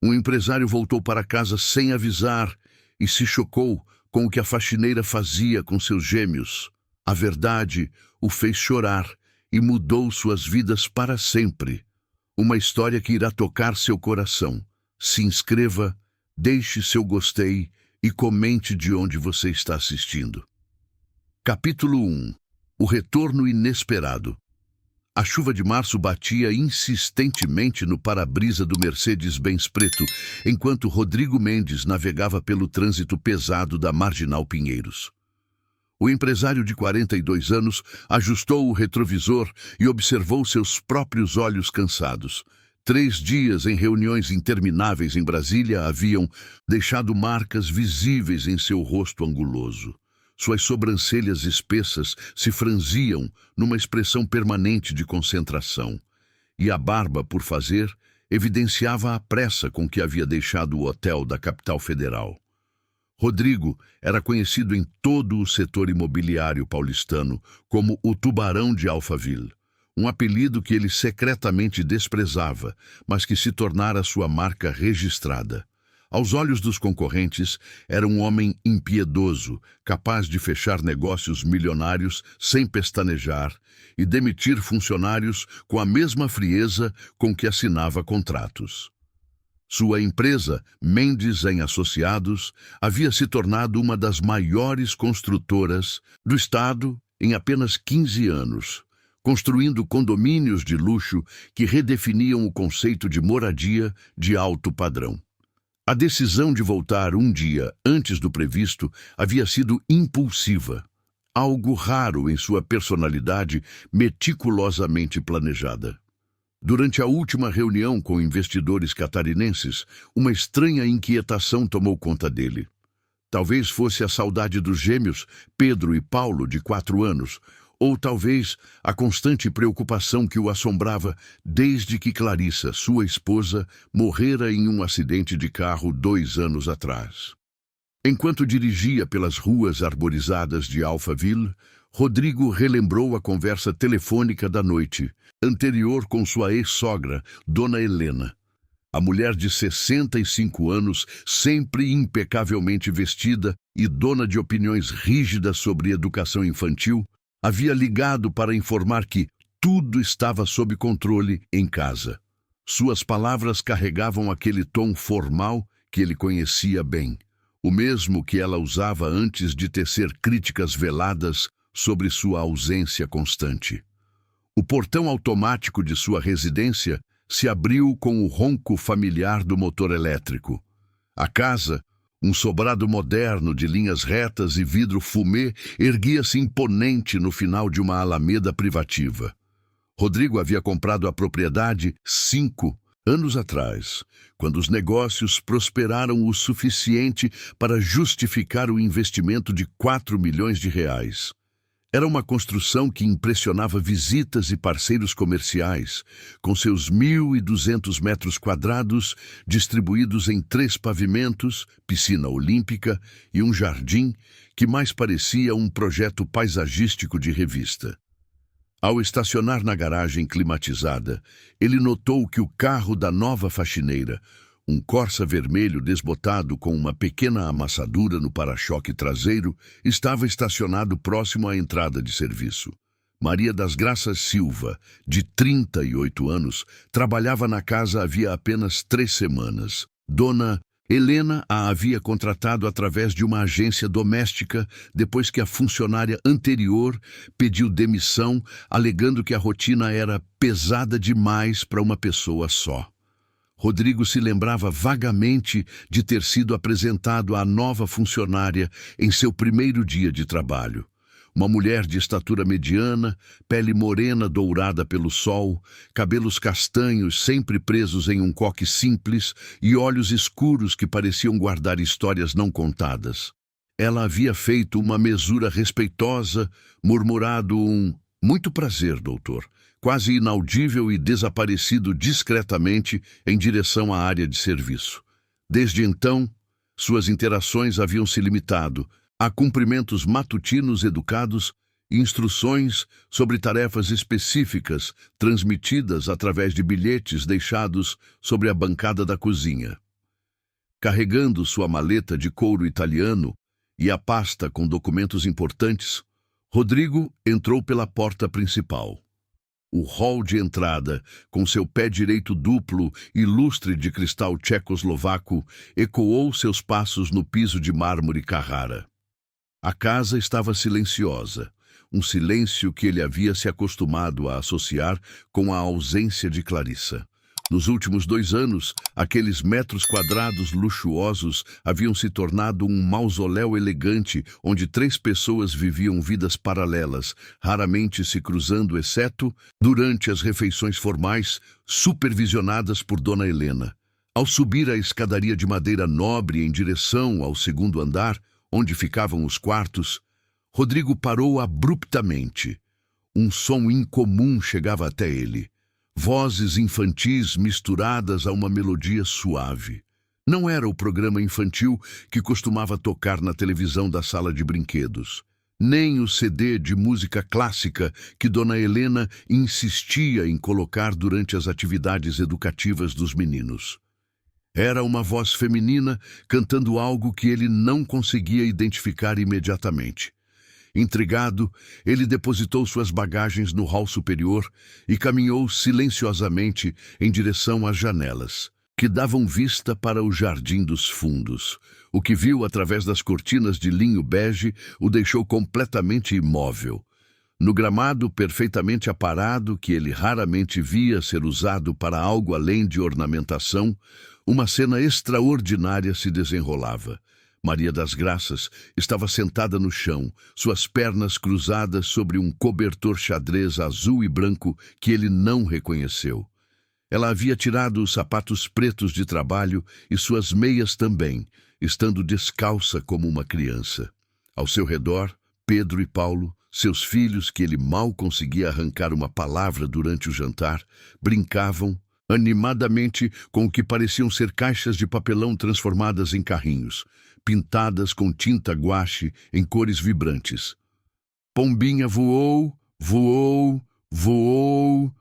Um empresário voltou para casa sem avisar e se chocou com o que a faxineira fazia com seus gêmeos. A verdade o fez chorar e mudou suas vidas para sempre. Uma história que irá tocar seu coração. Se inscreva, deixe seu gostei e comente de onde você está assistindo. Capítulo 1. O retorno inesperado. A chuva de março batia insistentemente no para-brisa do Mercedes-Benz preto, enquanto Rodrigo Mendes navegava pelo trânsito pesado da Marginal Pinheiros. O empresário de 42 anos ajustou o retrovisor e observou seus próprios olhos cansados. 3 dias em reuniões intermináveis em Brasília haviam deixado marcas visíveis em seu rosto anguloso. Suas sobrancelhas espessas se franziam numa expressão permanente de concentração, e a barba por fazer evidenciava a pressa com que havia deixado o hotel da capital federal. Rodrigo era conhecido em todo o setor imobiliário paulistano como o Tubarão de Alphaville, um apelido que ele secretamente desprezava, mas que se tornara sua marca registrada. Aos olhos dos concorrentes, era um homem impiedoso, capaz de fechar negócios milionários sem pestanejar e demitir funcionários com a mesma frieza com que assinava contratos. Sua empresa, Mendes em Associados, havia se tornado uma das maiores construtoras do estado em apenas 15 anos, construindo condomínios de luxo que redefiniam o conceito de moradia de alto padrão. A decisão de voltar um dia antes do previsto havia sido impulsiva, algo raro em sua personalidade meticulosamente planejada. Durante a última reunião com investidores catarinenses, uma estranha inquietação tomou conta dele. Talvez fosse a saudade dos gêmeos, Pedro e Paulo, de 4 anos, ou talvez a constante preocupação que o assombrava desde que Clarissa, sua esposa, morrera em um acidente de carro 2 anos atrás. Enquanto dirigia pelas ruas arborizadas de Alphaville, Rodrigo relembrou a conversa telefônica da noite anterior com sua ex-sogra, Dona Helena. A mulher de 65 anos, sempre impecavelmente vestida e dona de opiniões rígidas sobre educação infantil, havia ligado para informar que tudo estava sob controle em casa. Suas palavras carregavam aquele tom formal que ele conhecia bem, o mesmo que ela usava antes de tecer críticas veladas sobre sua ausência constante. O portão automático de sua residência se abriu com o ronco familiar do motor elétrico. A casa, um sobrado moderno de linhas retas e vidro fumê, erguia-se imponente no final de uma alameda privativa. Rodrigo havia comprado a propriedade 5 anos atrás, quando os negócios prosperaram o suficiente para justificar o investimento de 4 milhões de reais. Era uma construção que impressionava visitas e parceiros comerciais, com seus 1.200 metros quadrados distribuídos em 3 pavimentos, piscina olímpica e um jardim que mais parecia um projeto paisagístico de revista. Ao estacionar na garagem climatizada, ele notou que o carro da nova faxineira, um Corsa vermelho desbotado com uma pequena amassadura no para-choque traseiro, estava estacionado próximo à entrada de serviço. Maria das Graças Silva, de 38 anos, trabalhava na casa havia apenas 3 semanas. Dona Helena a havia contratado através de uma agência doméstica depois que a funcionária anterior pediu demissão, alegando que a rotina era pesada demais para uma pessoa só. Rodrigo se lembrava vagamente de ter sido apresentado à nova funcionária em seu primeiro dia de trabalho. Uma mulher de estatura mediana, pele morena dourada pelo sol, cabelos castanhos sempre presos em um coque simples e olhos escuros que pareciam guardar histórias não contadas. Ela havia feito uma mesura respeitosa, murmurado um "muito prazer, doutor", quase inaudível, e desaparecido discretamente em direção à área de serviço. Desde então, suas interações haviam se limitado a cumprimentos matutinos educados e instruções sobre tarefas específicas transmitidas através de bilhetes deixados sobre a bancada da cozinha. Carregando sua maleta de couro italiano e a pasta com documentos importantes, Rodrigo entrou pela porta principal. O hall de entrada, com seu pé direito duplo e lustre de cristal tchecoslovaco, ecoou seus passos no piso de mármore Carrara. A casa estava silenciosa, um silêncio que ele havia se acostumado a associar com a ausência de Clarissa. Nos últimos 2 anos, aqueles metros quadrados luxuosos haviam se tornado um mausoléu elegante onde 3 pessoas viviam vidas paralelas, raramente se cruzando, exceto durante as refeições formais, supervisionadas por Dona Helena. Ao subir a escadaria de madeira nobre em direção ao 2º andar, onde ficavam os quartos, Rodrigo parou abruptamente. Um som incomum chegava até ele. Vozes infantis misturadas a uma melodia suave. Não era o programa infantil que costumava tocar na televisão da sala de brinquedos, nem o CD de música clássica que Dona Helena insistia em colocar durante as atividades educativas dos meninos. Era uma voz feminina cantando algo que ele não conseguia identificar imediatamente. Intrigado, ele depositou suas bagagens no hall superior e caminhou silenciosamente em direção às janelas, que davam vista para o jardim dos fundos. O que viu através das cortinas de linho bege o deixou completamente imóvel. No gramado perfeitamente aparado, que ele raramente via ser usado para algo além de ornamentação, uma cena extraordinária se desenrolava. Maria das Graças estava sentada no chão, suas pernas cruzadas sobre um cobertor xadrez azul e branco que ele não reconheceu. Ela havia tirado os sapatos pretos de trabalho e suas meias também, estando descalça como uma criança. Ao seu redor, Pedro e Paulo, seus filhos, que ele mal conseguia arrancar uma palavra durante o jantar, brincavam animadamente com o que pareciam ser caixas de papelão transformadas em carrinhos, pintadas com tinta guache em cores vibrantes. Pombinha voou, voou, voou,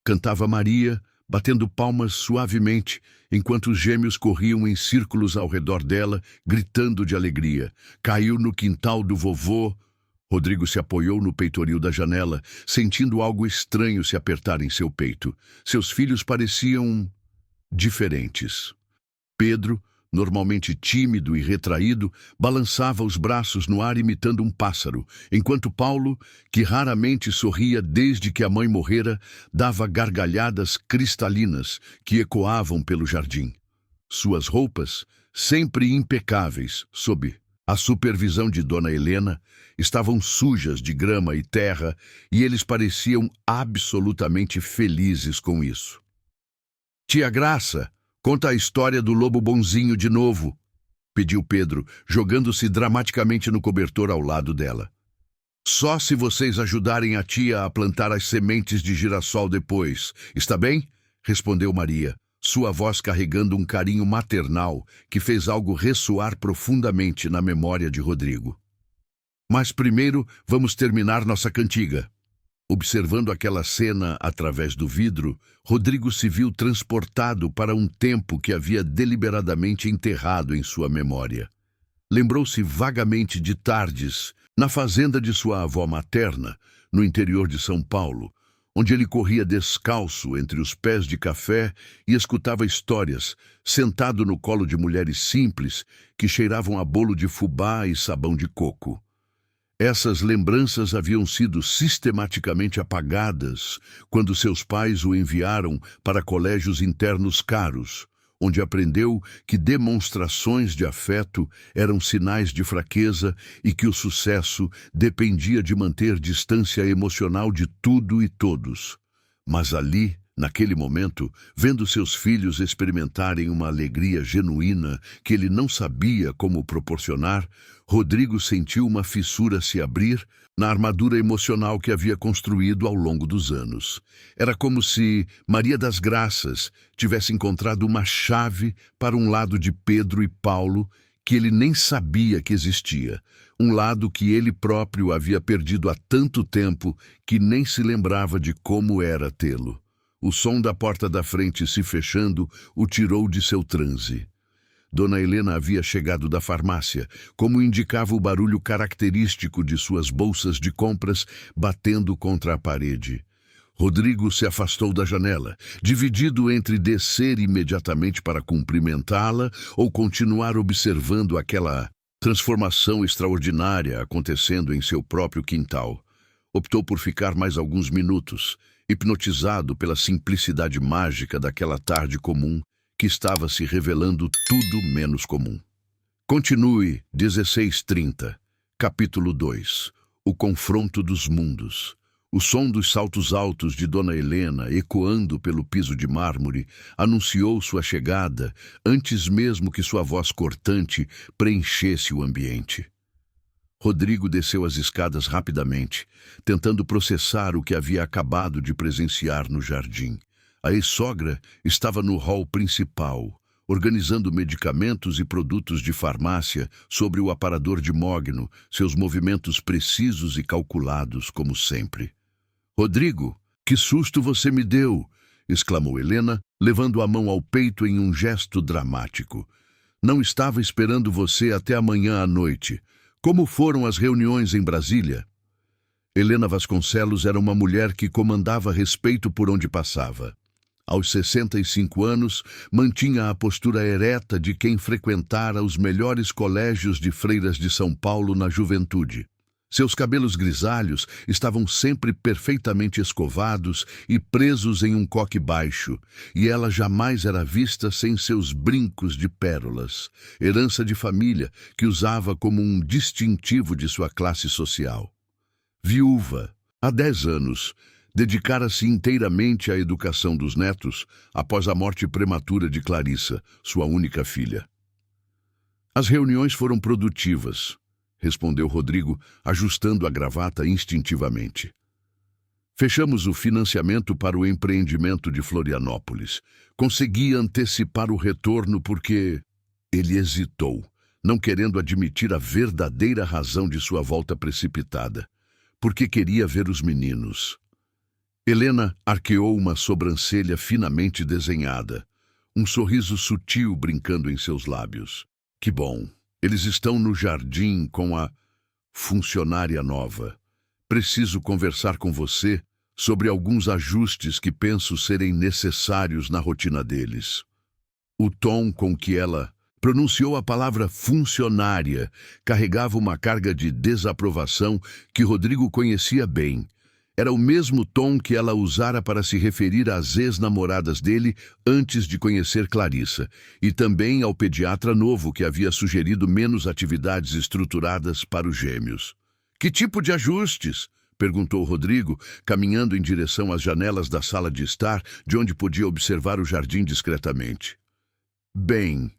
cantava Maria, batendo palmas suavemente, enquanto os gêmeos corriam em círculos ao redor dela, gritando de alegria. Caiu no quintal do vovô. Rodrigo se apoiou no peitoril da janela, sentindo algo estranho se apertar em seu peito. Seus filhos pareciam diferentes. Pedro, normalmente tímido e retraído, balançava os braços no ar imitando um pássaro, enquanto Paulo, que raramente sorria desde que a mãe morrera, dava gargalhadas cristalinas que ecoavam pelo jardim. Suas roupas, sempre impecáveis, sob a supervisão de Dona Helena, estavam sujas de grama e terra e eles pareciam absolutamente felizes com isso. Tia Graça, conta a história do lobo bonzinho de novo, pediu Pedro, jogando-se dramaticamente no cobertor ao lado dela. Só se vocês ajudarem a tia a plantar as sementes de girassol depois, está bem? Respondeu Maria, sua voz carregando um carinho maternal que fez algo ressoar profundamente na memória de Rodrigo. Mas primeiro vamos terminar nossa cantiga. Observando aquela cena através do vidro, Rodrigo se viu transportado para um tempo que havia deliberadamente enterrado em sua memória. Lembrou-se vagamente de tardes, na fazenda de sua avó materna, no interior de São Paulo, onde ele corria descalço entre os pés de café e escutava histórias, sentado no colo de mulheres simples que cheiravam a bolo de fubá e sabão de coco. Essas lembranças haviam sido sistematicamente apagadas quando seus pais o enviaram para colégios internos caros, onde aprendeu que demonstrações de afeto eram sinais de fraqueza e que o sucesso dependia de manter distância emocional de tudo e todos. Mas ali, naquele momento, vendo seus filhos experimentarem uma alegria genuína que ele não sabia como proporcionar, Rodrigo sentiu uma fissura se abrir na armadura emocional que havia construído ao longo dos anos. Era como se Maria das Graças tivesse encontrado uma chave para um lado de Pedro e Paulo que ele nem sabia que existia, um lado que ele próprio havia perdido há tanto tempo que nem se lembrava de como era tê-lo. O som da porta da frente se fechando o tirou de seu transe. Dona Helena havia chegado da farmácia, como indicava o barulho característico de suas bolsas de compras batendo contra a parede. Rodrigo se afastou da janela, dividido entre descer imediatamente para cumprimentá-la ou continuar observando aquela transformação extraordinária acontecendo em seu próprio quintal. Optou por ficar mais alguns minutos, hipnotizado pela simplicidade mágica daquela tarde comum, que estava se revelando tudo menos comum. Continue, 16:30, capítulo 2, o confronto dos mundos. O som dos saltos altos de Dona Helena, ecoando pelo piso de mármore, anunciou sua chegada antes mesmo que sua voz cortante preenchesse o ambiente. Rodrigo desceu as escadas rapidamente, tentando processar o que havia acabado de presenciar no jardim. A ex-sogra estava no hall principal, organizando medicamentos e produtos de farmácia sobre o aparador de mogno, seus movimentos precisos e calculados, como sempre. "Rodrigo, que susto você me deu!" exclamou Helena, levando a mão ao peito em um gesto dramático. "Não estava esperando você até amanhã à noite. Como foram as reuniões em Brasília?" Helena Vasconcelos era uma mulher que comandava respeito por onde passava. Aos 65 anos, mantinha a postura ereta de quem frequentara os melhores colégios de freiras de São Paulo na juventude. Seus cabelos grisalhos estavam sempre perfeitamente escovados e presos em um coque baixo, e ela jamais era vista sem seus brincos de pérolas, herança de família que usava como um distintivo de sua classe social. Viúva, há 10 anos, dedicara-se inteiramente à educação dos netos após a morte prematura de Clarissa, sua única filha. "As reuniões foram produtivas", respondeu Rodrigo, ajustando a gravata instintivamente. "Fechamos o financiamento para o empreendimento de Florianópolis. Consegui antecipar o retorno porque..." Ele hesitou, não querendo admitir a verdadeira razão de sua volta precipitada. "Porque queria ver os meninos." Helena arqueou uma sobrancelha finamente desenhada, um sorriso sutil brincando em seus lábios. "Que bom. Eles estão no jardim com a funcionária nova. Preciso conversar com você sobre alguns ajustes que penso serem necessários na rotina deles." O tom com que ela pronunciou a palavra funcionária carregava uma carga de desaprovação que Rodrigo conhecia bem. Era o mesmo tom que ela usara para se referir às ex-namoradas dele antes de conhecer Clarissa, e também ao pediatra novo que havia sugerido menos atividades estruturadas para os gêmeos. "Que tipo de ajustes?" perguntou Rodrigo, caminhando em direção às janelas da sala de estar, de onde podia observar o jardim discretamente. "Bem..."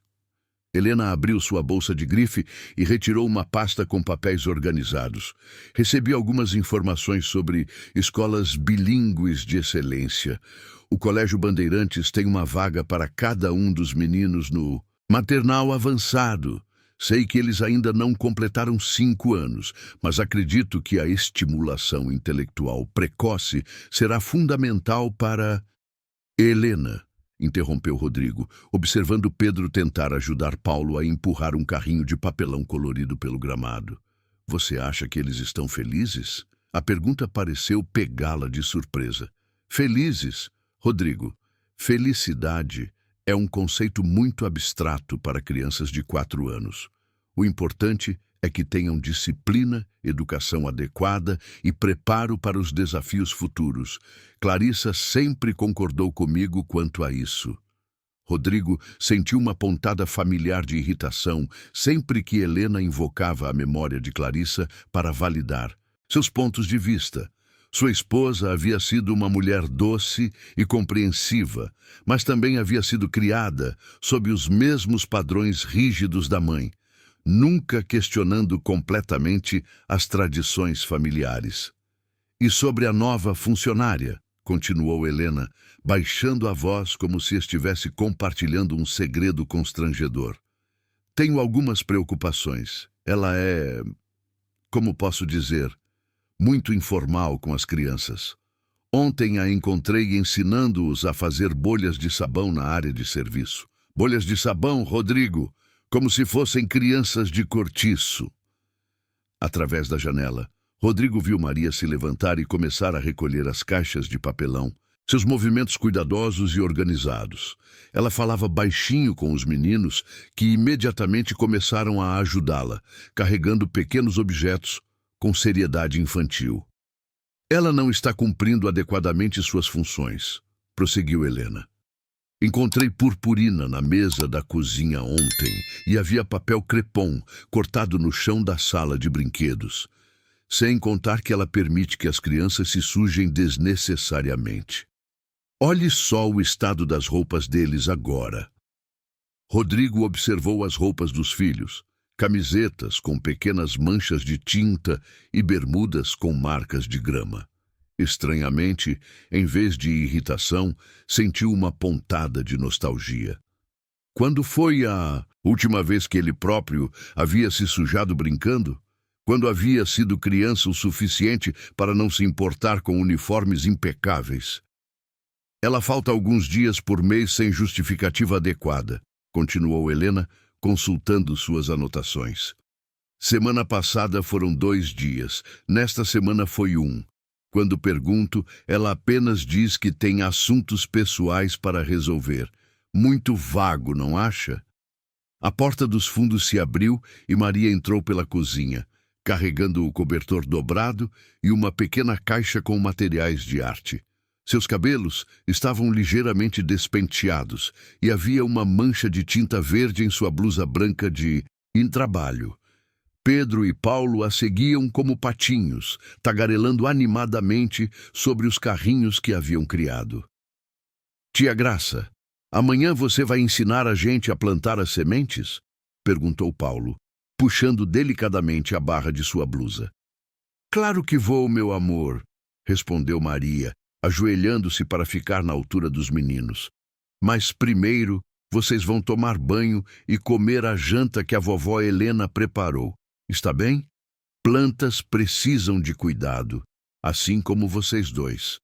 Helena abriu sua bolsa de grife e retirou uma pasta com papéis organizados. "Recebi algumas informações sobre escolas bilíngues de excelência. O Colégio Bandeirantes tem uma vaga para cada um dos meninos no maternal avançado. Sei que eles ainda não completaram 5 anos, mas acredito que a estimulação intelectual precoce será fundamental para..." "Helena", interrompeu Rodrigo, observando Pedro tentar ajudar Paulo a empurrar um carrinho de papelão colorido pelo gramado. "Você acha que eles estão felizes?" A pergunta pareceu pegá-la de surpresa. "Felizes, Rodrigo? Felicidade é um conceito muito abstrato para crianças de 4 anos. O importante é que tenham disciplina, educação adequada e preparo para os desafios futuros. Clarissa sempre concordou comigo quanto a isso." Rodrigo sentiu uma pontada familiar de irritação sempre que Helena invocava a memória de Clarissa para validar seus pontos de vista. Sua esposa havia sido uma mulher doce e compreensiva, mas também havia sido criada sob os mesmos padrões rígidos da mãe, nunca questionando completamente as tradições familiares. "E sobre a nova funcionária?" continuou Helena, baixando a voz como se estivesse compartilhando um segredo constrangedor. "Tenho algumas preocupações. Ela é... como posso dizer... muito informal com as crianças. Ontem a encontrei ensinando-os a fazer bolhas de sabão na área de serviço." "Bolhas de sabão, Rodrigo? como se fossem crianças de cortiço. Através da janela, Rodrigo viu Maria se levantar e começar a recolher as caixas de papelão, seus movimentos cuidadosos e organizados. Ela falava baixinho com os meninos, que imediatamente começaram a ajudá-la, carregando pequenos objetos com seriedade infantil. Ela não está cumprindo adequadamente suas funções, prosseguiu Helena. Encontrei purpurina na mesa da cozinha ontem e havia papel crepom cortado no chão da sala de brinquedos, sem contar que ela permite que as crianças se sujem desnecessariamente. Olhe só o estado das roupas deles agora. Rodrigo observou as roupas dos filhos, camisetas com pequenas manchas de tinta e bermudas com marcas de grama. Estranhamente, em vez de irritação, sentiu uma pontada de nostalgia. Quando foi a última vez que ele próprio havia se sujado brincando? Quando havia sido criança o suficiente para não se importar com uniformes impecáveis? Ela falta alguns dias por mês sem justificativa adequada, continuou Helena, consultando suas anotações. Semana passada foram 2 dias, nesta semana foi 1. Quando pergunto, ela apenas diz que tem assuntos pessoais para resolver. Muito vago, não acha? A porta dos fundos se abriu e Maria entrou pela cozinha, carregando o cobertor dobrado e uma pequena caixa com materiais de arte. Seus cabelos estavam ligeiramente despenteados e havia uma mancha de tinta verde em sua blusa branca de trabalho. Pedro e Paulo a seguiam como patinhos, tagarelando animadamente sobre os carrinhos que haviam criado. Tia Graça, amanhã você vai ensinar a gente a plantar as sementes? Perguntou Paulo, puxando delicadamente a barra de sua blusa. Claro que vou, meu amor, respondeu Maria, ajoelhando-se para ficar na altura dos meninos. Mas primeiro vocês vão tomar banho e comer a janta que a vovó Helena preparou. Está bem? Plantas precisam de cuidado, assim como vocês dois.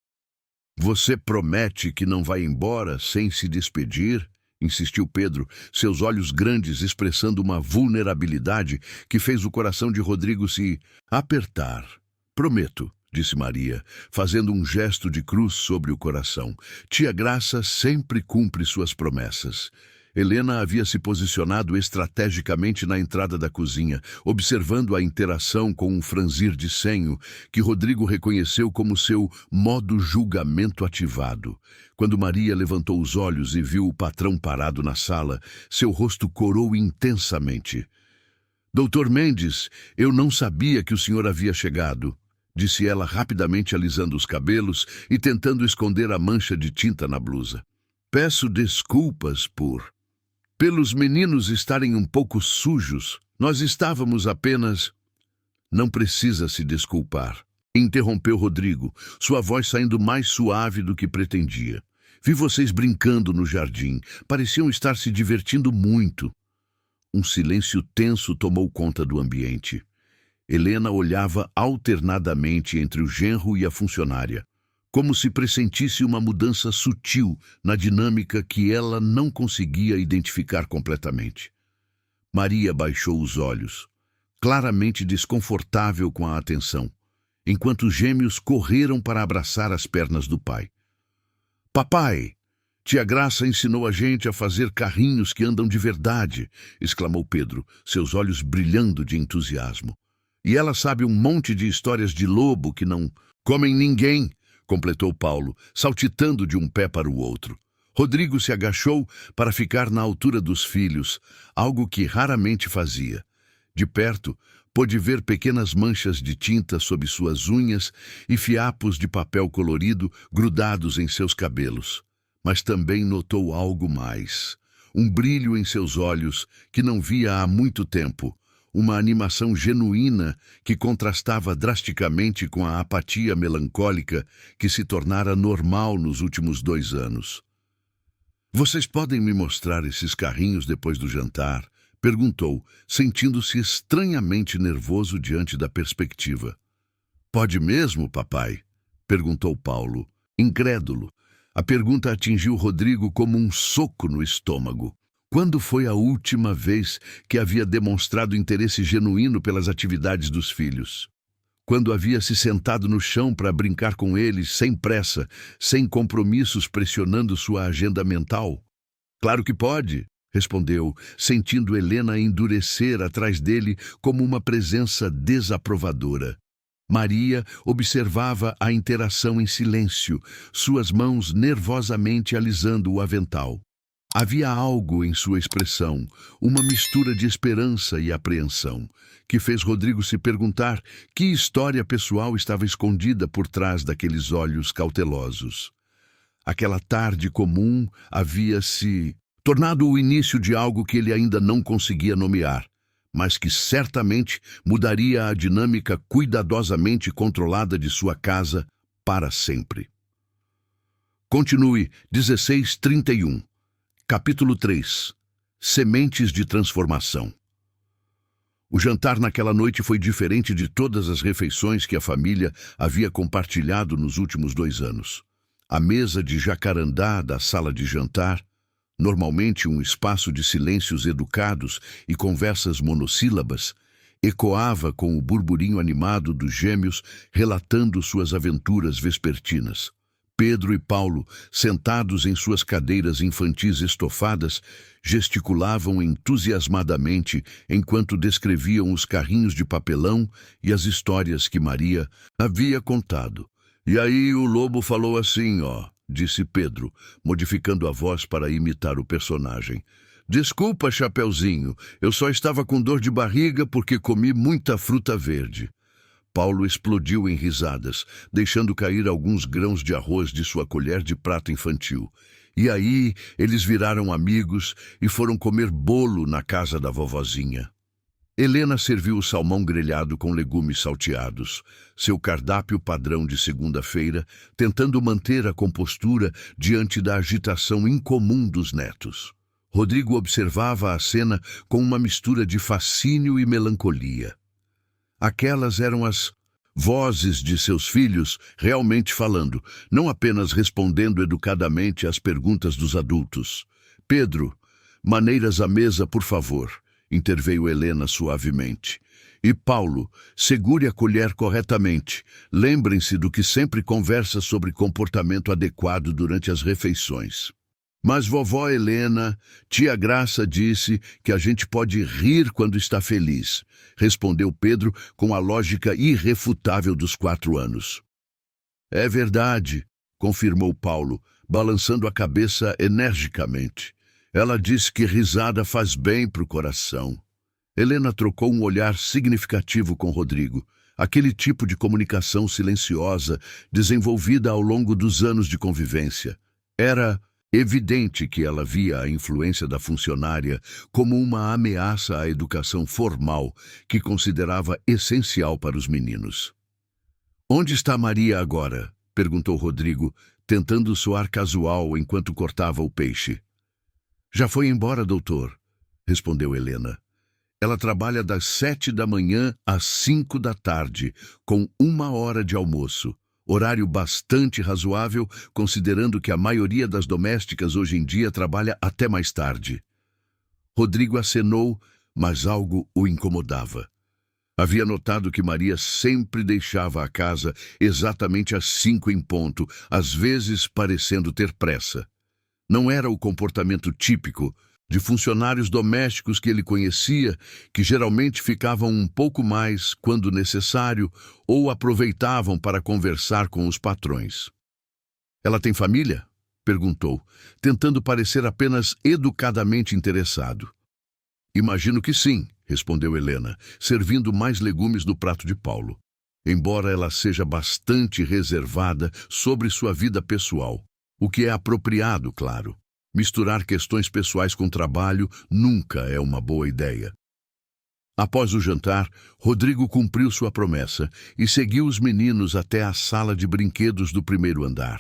Você promete que não vai embora sem se despedir? Insistiu Pedro, seus olhos grandes expressando uma vulnerabilidade que fez o coração de Rodrigo se apertar. Prometo, disse Maria, fazendo um gesto de cruz sobre o coração. Tia Graça sempre cumpre suas promessas. Helena havia se posicionado estrategicamente na entrada da cozinha, observando a interação com um franzir de senho que Rodrigo reconheceu como seu modo julgamento ativado. Quando Maria levantou os olhos e viu o patrão parado na sala, seu rosto corou intensamente. Doutor Mendes, eu não sabia que o senhor havia chegado, disse ela rapidamente alisando os cabelos e tentando esconder a mancha de tinta na blusa. Peço desculpas pelos meninos estarem um pouco sujos. Nós estávamos apenas... Não precisa se desculpar, interrompeu Rodrigo, sua voz saindo mais suave do que pretendia. Vi vocês brincando no jardim. Pareciam estar se divertindo muito. Um silêncio tenso tomou conta do ambiente. Helena olhava alternadamente entre o genro e a funcionária, como se pressentisse uma mudança sutil na dinâmica que ela não conseguia identificar completamente. Maria baixou os olhos, claramente desconfortável com a atenção, enquanto os gêmeos correram para abraçar as pernas do pai. Papai, tia Graça ensinou a gente a fazer carrinhos que andam de verdade, exclamou Pedro, seus olhos brilhando de entusiasmo. E ela sabe um monte de histórias de lobo que não comem ninguém, completou Paulo, saltitando de um pé para o outro. Rodrigo se agachou para ficar na altura dos filhos, algo que raramente fazia. De perto, pôde ver pequenas manchas de tinta sob suas unhas e fiapos de papel colorido grudados em seus cabelos. Mas também notou algo mais. Um brilho em seus olhos que não via há muito tempo. Uma animação genuína que contrastava drasticamente com a apatia melancólica que se tornara normal nos últimos 2 anos. Vocês podem me mostrar esses carrinhos depois do jantar? Perguntou, sentindo-se estranhamente nervoso diante da perspectiva. Pode mesmo, papai? Perguntou Paulo, incrédulo. A pergunta atingiu Rodrigo como um soco no estômago. Quando foi a última vez que havia demonstrado interesse genuíno pelas atividades dos filhos? Quando havia se sentado no chão para brincar com eles, sem pressa, sem compromissos pressionando sua agenda mental? Claro que pode, respondeu, sentindo Helena endurecer atrás dele como uma presença desaprovadora. Maria observava a interação em silêncio, suas mãos nervosamente alisando o avental. Havia algo em sua expressão, uma mistura de esperança e apreensão, que fez Rodrigo se perguntar que história pessoal estava escondida por trás daqueles olhos cautelosos. Aquela tarde comum havia se tornado o início de algo que ele ainda não conseguia nomear, mas que certamente mudaria a dinâmica cuidadosamente controlada de sua casa para sempre. Continue, 16:31. Capítulo 3. Sementes de transformação. O jantar naquela noite foi diferente de todas as refeições que a família havia compartilhado nos últimos 2 anos. A mesa de jacarandá da sala de jantar, normalmente um espaço de silêncios educados e conversas monossílabas, ecoava com o burburinho animado dos gêmeos relatando suas aventuras vespertinas. Pedro e Paulo, sentados em suas cadeiras infantis estofadas, gesticulavam entusiasmadamente enquanto descreviam os carrinhos de papelão e as histórias que Maria havia contado. "E aí o lobo falou assim, ó", disse Pedro, modificando a voz para imitar o personagem. "Desculpa, Chapeuzinho, eu só estava com dor de barriga porque comi muita fruta verde." Paulo explodiu em risadas, deixando cair alguns grãos de arroz de sua colher de prata infantil. E aí eles viraram amigos e foram comer bolo na casa da vovozinha. Helena serviu o salmão grelhado com legumes salteados, seu cardápio padrão de segunda-feira, tentando manter a compostura diante da agitação incomum dos netos. Rodrigo observava a cena com uma mistura de fascínio e melancolia. Aquelas eram as vozes de seus filhos realmente falando, não apenas respondendo educadamente às perguntas dos adultos. "Pedro, maneiras à mesa, por favor", interveio Helena suavemente. "E Paulo, segure a colher corretamente. Lembrem-se do que sempre conversa sobre comportamento adequado durante as refeições." "Mas vovó Helena, tia Graça disse que a gente pode rir quando está feliz", respondeu Pedro com a lógica irrefutável dos 4 anos. "É verdade", confirmou Paulo, balançando a cabeça energicamente. "Ela disse que risada faz bem para o coração." Helena trocou um olhar significativo com Rodrigo, aquele tipo de comunicação silenciosa desenvolvida ao longo dos anos de convivência. Era evidente que ela via a influência da funcionária como uma ameaça à educação formal que considerava essencial para os meninos. "Onde está Maria agora?", perguntou Rodrigo, tentando soar casual enquanto cortava o peixe. "Já foi embora, doutor", respondeu Helena. "Ela trabalha das 7 da manhã às 5 da tarde, com 1 hora de almoço. Horário bastante razoável, considerando que a maioria das domésticas hoje em dia trabalha até mais tarde." Rodrigo acenou, mas algo o incomodava. Havia notado que Maria sempre deixava a casa exatamente às 5 em ponto, às vezes parecendo ter pressa. Não era o comportamento típico de funcionários domésticos que ele conhecia, que geralmente ficavam um pouco mais quando necessário ou aproveitavam para conversar com os patrões. "Ela tem família?", perguntou, tentando parecer apenas educadamente interessado. "Imagino que sim", respondeu Helena, servindo mais legumes no prato de Paulo, embora ela seja bastante reservada sobre sua vida pessoal, o que é apropriado, claro. Misturar questões pessoais com trabalho nunca é uma boa ideia. Após o jantar, Rodrigo cumpriu sua promessa e seguiu os meninos até a sala de brinquedos do 1º andar.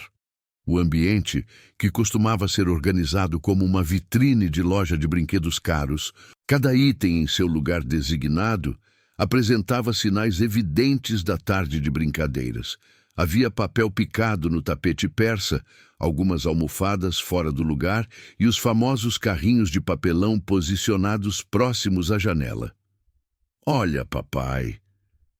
O ambiente, que costumava ser organizado como uma vitrine de loja de brinquedos caros, cada item em seu lugar designado, apresentava sinais evidentes da tarde de brincadeiras. Havia papel picado no tapete persa, algumas almofadas fora do lugar e os famosos carrinhos de papelão posicionados próximos à janela. Olha, papai.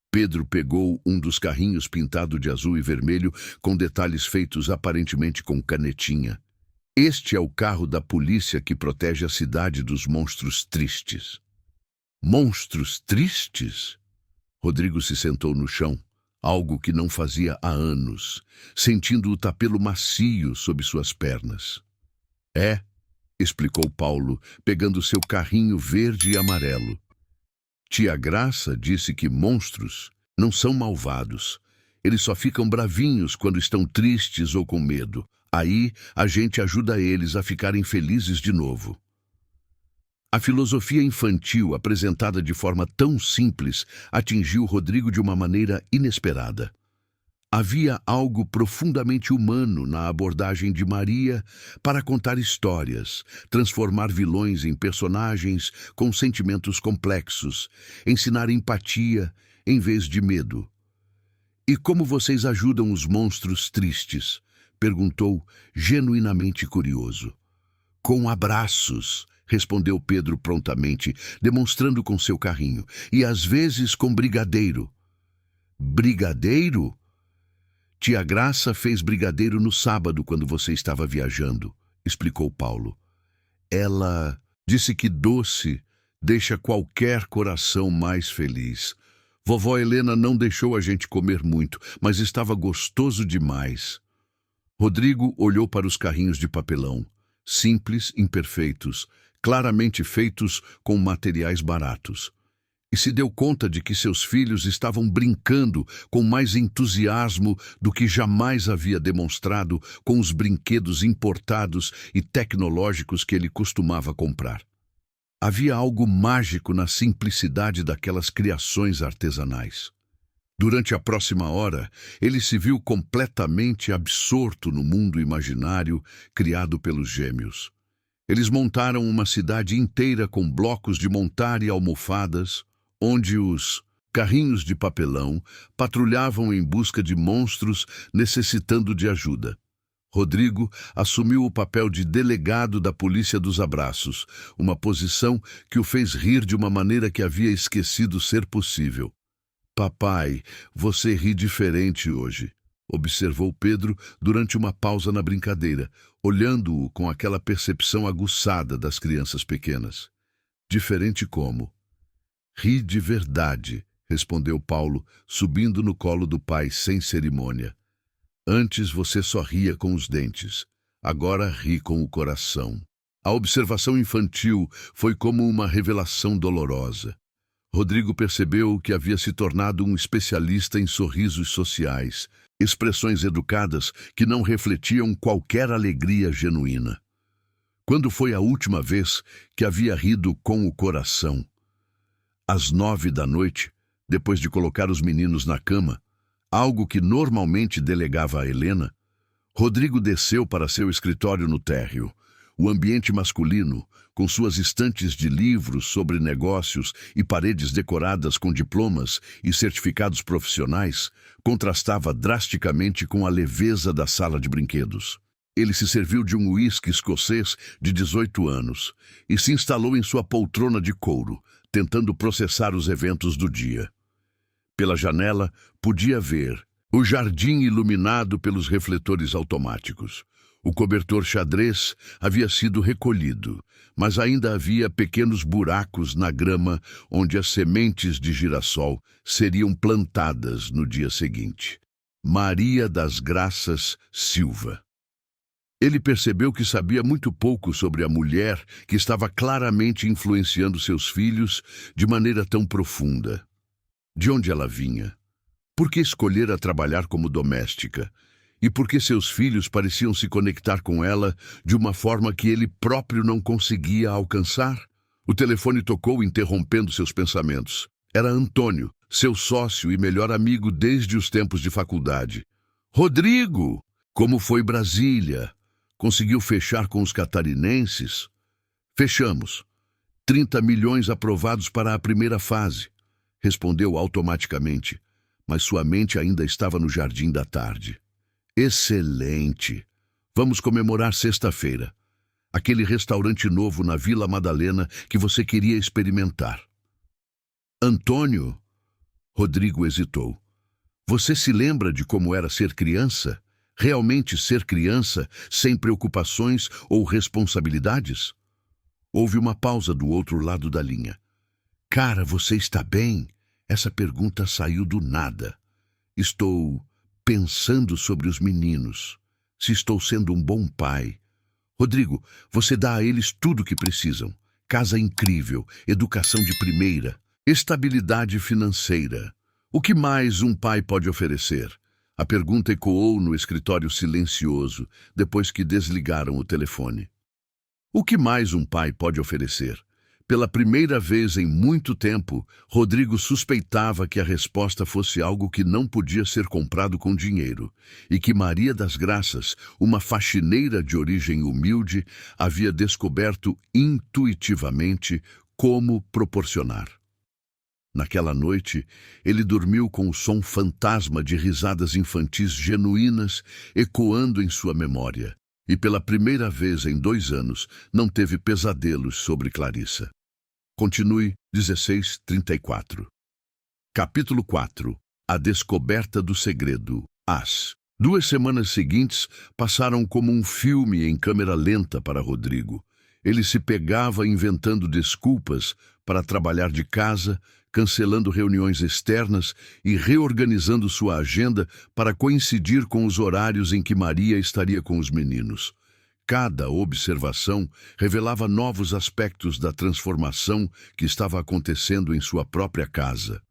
Pedro pegou um dos carrinhos pintado de azul e vermelho com detalhes feitos aparentemente com canetinha. Este é o carro da polícia que protege a cidade dos monstros tristes. Monstros tristes? Rodrigo se sentou no chão, algo que não fazia há anos, sentindo o tapelo macio sob suas pernas. É, explicou Paulo, pegando seu carrinho verde e amarelo. Tia Graça disse que monstros não são malvados. Eles só ficam bravinhos quando estão tristes ou com medo. Aí a gente ajuda eles a ficarem felizes de novo. A filosofia infantil, apresentada de forma tão simples, atingiu Rodrigo de uma maneira inesperada. Havia algo profundamente humano na abordagem de Maria para contar histórias, transformar vilões em personagens com sentimentos complexos, ensinar empatia em vez de medo. "E como vocês ajudam os monstros tristes?" perguntou, genuinamente curioso. "Com abraços", respondeu Pedro prontamente, demonstrando com seu carrinho, "e às vezes com brigadeiro." "Brigadeiro?" "Tia Graça fez brigadeiro no sábado quando você estava viajando", explicou Paulo. "Ela disse que doce deixa qualquer coração mais feliz. Vovó Helena não deixou a gente comer muito, mas estava gostoso demais." Rodrigo olhou para os carrinhos de papelão, simples, imperfeitos, claramente feitos com materiais baratos, e se deu conta de que seus filhos estavam brincando com mais entusiasmo do que jamais havia demonstrado com os brinquedos importados e tecnológicos que ele costumava comprar. Havia algo mágico na simplicidade daquelas criações artesanais. Durante a próxima hora, ele se viu completamente absorto no mundo imaginário criado pelos gêmeos. Eles montaram uma cidade inteira com blocos de montar e almofadas, onde os carrinhos de papelão patrulhavam em busca de monstros necessitando de ajuda. Rodrigo assumiu o papel de delegado da Polícia dos Abraços, uma posição que o fez rir de uma maneira que havia esquecido ser possível. "Papai, você ri diferente hoje", observou Pedro durante uma pausa na brincadeira, olhando-o com aquela percepção aguçada das crianças pequenas. "Diferente como?" "Ri de verdade", respondeu Paulo, subindo no colo do pai sem cerimônia. "Antes você só ria com os dentes, agora ri com o coração." A observação infantil foi como uma revelação dolorosa. Rodrigo percebeu que havia se tornado um especialista em sorrisos sociais, expressões educadas que não refletiam qualquer alegria genuína. Quando foi a última vez que havia rido com o coração? Às 9 da noite, depois de colocar os meninos na cama, algo que normalmente delegava a Helena, Rodrigo desceu para seu escritório no térreo. O ambiente masculino, com suas estantes de livros sobre negócios e paredes decoradas com diplomas e certificados profissionais, contrastava drasticamente com a leveza da sala de brinquedos. Ele se serviu de um uísque escocês de 18 anos e se instalou em sua poltrona de couro, tentando processar os eventos do dia. Pela janela, podia ver o jardim iluminado pelos refletores automáticos. O cobertor xadrez havia sido recolhido, mas ainda havia pequenos buracos na grama onde as sementes de girassol seriam plantadas no dia seguinte. Maria das Graças Silva. Ele percebeu que sabia muito pouco sobre a mulher que estava claramente influenciando seus filhos de maneira tão profunda. De onde ela vinha? Por que escolhera trabalhar como doméstica? E por que seus filhos pareciam se conectar com ela de uma forma que ele próprio não conseguia alcançar? O telefone tocou, interrompendo seus pensamentos. Era Antônio, seu sócio e melhor amigo desde os tempos de faculdade. "Rodrigo! Como foi Brasília? Conseguiu fechar com os catarinenses?" "Fechamos. 30 milhões aprovados para a primeira fase", respondeu automaticamente, mas sua mente ainda estava no jardim da tarde. "Excelente! Vamos comemorar sexta-feira. Aquele restaurante novo na Vila Madalena que você queria experimentar. Antônio, Rodrigo hesitou. Você se lembra de como era ser criança? Realmente ser criança, sem preocupações ou responsabilidades? Houve uma pausa do outro lado da linha. Cara, você está bem? Essa pergunta saiu do nada. Estou pensando sobre os meninos. Se estou sendo um bom pai. Rodrigo, você dá a eles tudo o que precisam. Casa incrível, educação de primeira, estabilidade financeira. O que mais um pai pode oferecer? A pergunta ecoou no escritório silencioso, depois que desligaram o telefone. O que mais um pai pode oferecer? Pela primeira vez em muito tempo, Rodrigo suspeitava que a resposta fosse algo que não podia ser comprado com dinheiro, e que Maria das Graças, uma faxineira de origem humilde, havia descoberto intuitivamente como proporcionar. Naquela noite, ele dormiu com o som fantasma de risadas infantis genuínas ecoando em sua memória. E pela primeira vez em 2 anos, não teve pesadelos sobre Clarissa. Continue 16:34. Capítulo 4. A descoberta do segredo. As 2 semanas seguintes passaram como um filme em câmera lenta para Rodrigo. Ele se pegava inventando desculpas para trabalhar de casa, cancelando reuniões externas e reorganizando sua agenda para coincidir com os horários em que Maria estaria com os meninos. Cada observação revelava novos aspectos da transformação que estava acontecendo em sua própria casa.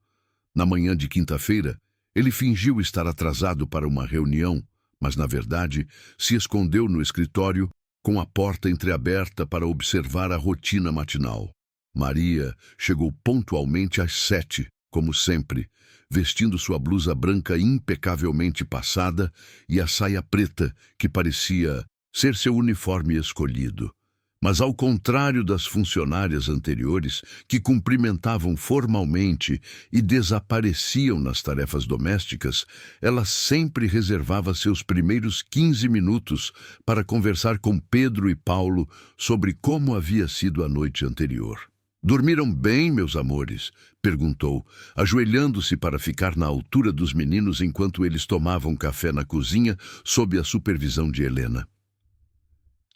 Na manhã de quinta-feira, ele fingiu estar atrasado para uma reunião, mas, na verdade, se escondeu no escritório com a porta entreaberta para observar a rotina matinal. Maria chegou pontualmente às 7, como sempre, vestindo sua blusa branca impecavelmente passada e a saia preta, que parecia ser seu uniforme escolhido. Mas, ao contrário das funcionárias anteriores, que cumprimentavam formalmente e desapareciam nas tarefas domésticas, ela sempre reservava seus primeiros 15 minutos para conversar com Pedro e Paulo sobre como havia sido a noite anterior. "Dormiram bem, meus amores?" perguntou, ajoelhando-se para ficar na altura dos meninos enquanto eles tomavam café na cozinha sob a supervisão de Helena.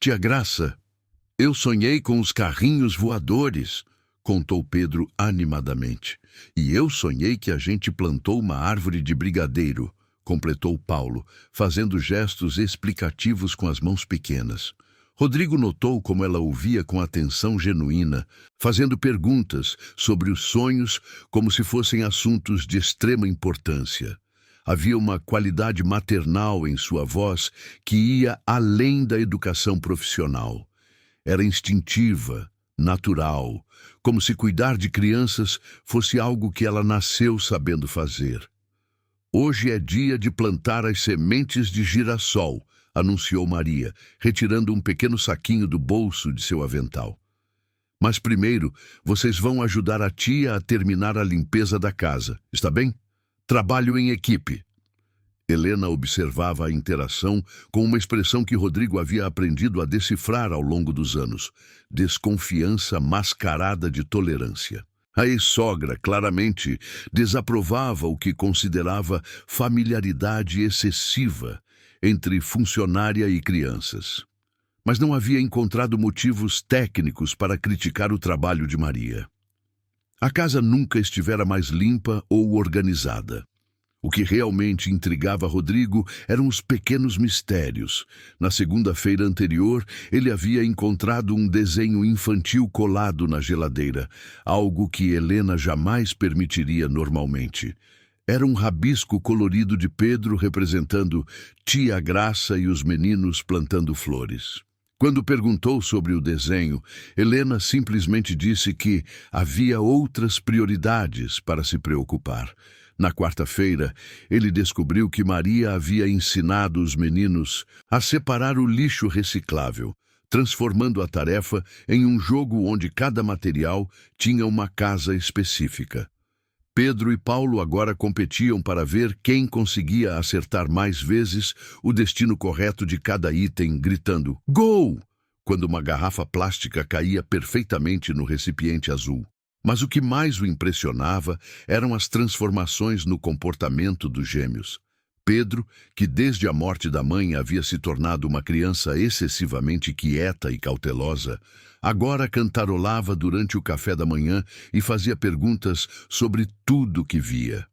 "Tia Graça, eu sonhei com os carrinhos voadores", contou Pedro animadamente. "E eu sonhei que a gente plantou uma árvore de brigadeiro", completou Paulo, fazendo gestos explicativos com as mãos pequenas. Rodrigo notou como ela ouvia com atenção genuína, fazendo perguntas sobre os sonhos como se fossem assuntos de extrema importância. Havia uma qualidade maternal em sua voz que ia além da educação profissional. Era instintiva, natural, como se cuidar de crianças fosse algo que ela nasceu sabendo fazer. "Hoje é dia de plantar as sementes de girassol", anunciou Maria, retirando um pequeno saquinho do bolso de seu avental. "Mas primeiro, vocês vão ajudar a tia a terminar a limpeza da casa, está bem? Trabalho em equipe." Helena observava a interação com uma expressão que Rodrigo havia aprendido a decifrar ao longo dos anos: desconfiança mascarada de tolerância. A ex-sogra, claramente, desaprovava o que considerava familiaridade excessiva entre funcionária e crianças. Mas não havia encontrado motivos técnicos para criticar o trabalho de Maria. A casa nunca estivera mais limpa ou organizada. O que realmente intrigava Rodrigo eram os pequenos mistérios. Na segunda-feira anterior, ele havia encontrado um desenho infantil colado na geladeira, algo que Helena jamais permitiria normalmente. Era um rabisco colorido de Pedro representando Tia Graça e os meninos plantando flores. Quando perguntou sobre o desenho, Helena simplesmente disse que havia outras prioridades para se preocupar. Na quarta-feira, ele descobriu que Maria havia ensinado os meninos a separar o lixo reciclável, transformando a tarefa em um jogo onde cada material tinha uma casa específica. Pedro e Paulo agora competiam para ver quem conseguia acertar mais vezes o destino correto de cada item, gritando "Gol!" quando uma garrafa plástica caía perfeitamente no recipiente azul. Mas o que mais o impressionava eram as transformações no comportamento dos gêmeos. Pedro, que desde a morte da mãe havia se tornado uma criança excessivamente quieta e cautelosa, agora cantarolava durante o café da manhã e fazia perguntas sobre tudo que via.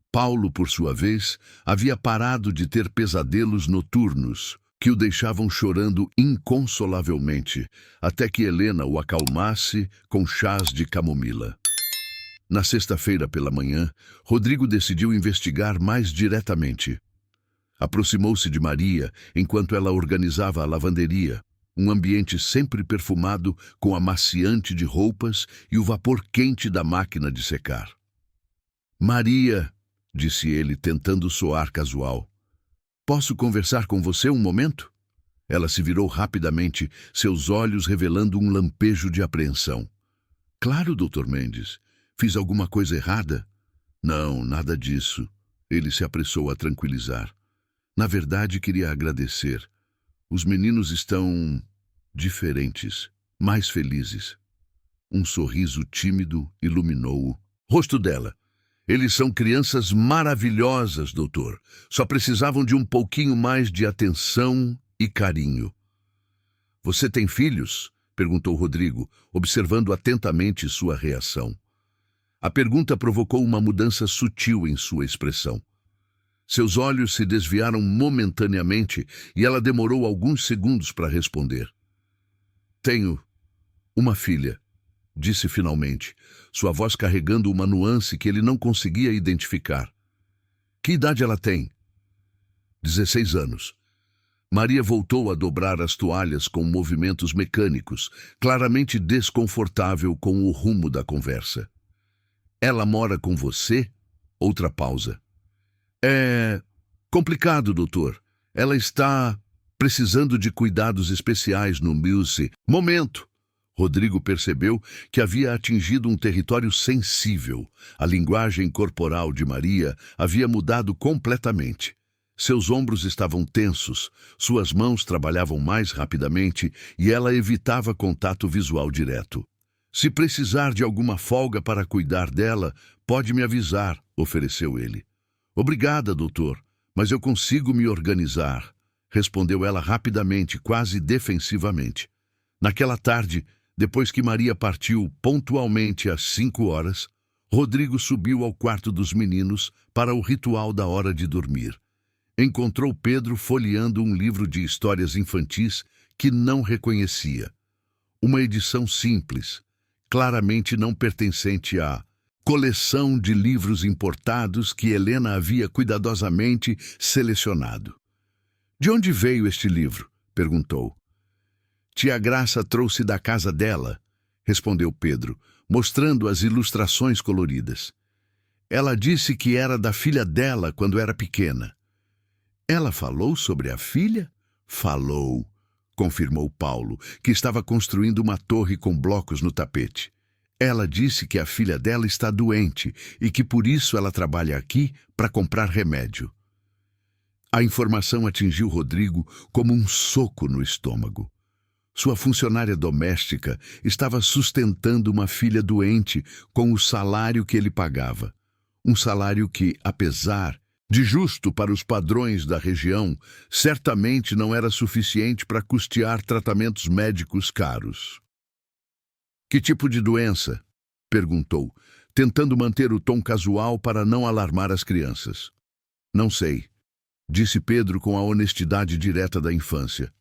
Paulo, por sua vez, havia parado de ter pesadelos noturnos, que o deixavam chorando inconsolavelmente, até que Helena o acalmasse com chás de camomila. Na sexta-feira pela manhã, Rodrigo decidiu investigar mais diretamente. Aproximou-se de Maria enquanto ela organizava a lavanderia, um ambiente sempre perfumado com amaciante de roupas e o vapor quente da máquina de secar. "Maria", disse ele, tentando soar casual, "posso conversar com você um momento?" Ela se virou rapidamente, seus olhos revelando um lampejo de apreensão. "Claro, Dr. Mendes. Fiz alguma coisa errada?" "Não, nada disso." Ele se apressou a tranquilizar. "Na verdade, queria agradecer. Os meninos estão diferentes, mais felizes." Um sorriso tímido iluminou o rosto dela. "Eles são crianças maravilhosas, doutor. Só precisavam de um pouquinho mais de atenção e carinho." "Você tem filhos?" perguntou Rodrigo, observando atentamente sua reação. A pergunta provocou uma mudança sutil em sua expressão. Seus olhos se desviaram momentaneamente e ela demorou alguns segundos para responder. "Tenho uma filha", disse finalmente, sua voz carregando uma nuance que ele não conseguia identificar. "Que idade ela tem?" 16 anos. Maria voltou a dobrar as toalhas com movimentos mecânicos, claramente desconfortável com o rumo da conversa. "Ela mora com você?" Outra pausa. "É complicado, doutor. Ela está precisando de cuidados especiais no Muse." "Momento!" Rodrigo percebeu que havia atingido um território sensível. A linguagem corporal de Maria havia mudado completamente. Seus ombros estavam tensos, suas mãos trabalhavam mais rapidamente e ela evitava contato visual direto. "Se precisar de alguma folga para cuidar dela, pode me avisar", ofereceu ele. "Obrigada, doutor, mas eu consigo me organizar", respondeu ela rapidamente, quase defensivamente. Naquela tarde, depois que Maria partiu pontualmente às 5 horas, Rodrigo subiu ao quarto dos meninos para o ritual da hora de dormir. Encontrou Pedro folheando um livro de histórias infantis que não reconhecia. Uma edição simples, claramente não pertencente à coleção de livros importados que Helena havia cuidadosamente selecionado. "De onde veio este livro?" perguntou. "Tia Graça trouxe da casa dela", respondeu Pedro, mostrando as ilustrações coloridas. "Ela disse que era da filha dela quando era pequena." "Ela falou sobre a filha?" "Falou", confirmou Paulo, que estava construindo uma torre com blocos no tapete. "Ela disse que a filha dela está doente e que por isso ela trabalha aqui para comprar remédio." A informação atingiu Rodrigo como um soco no estômago. Sua funcionária doméstica estava sustentando uma filha doente com o salário que ele pagava. Um salário que, apesar de justo para os padrões da região, certamente não era suficiente para custear tratamentos médicos caros. "Que tipo de doença?" perguntou, tentando manter o tom casual para não alarmar as crianças. "Não sei", disse Pedro com a honestidade direta da infância.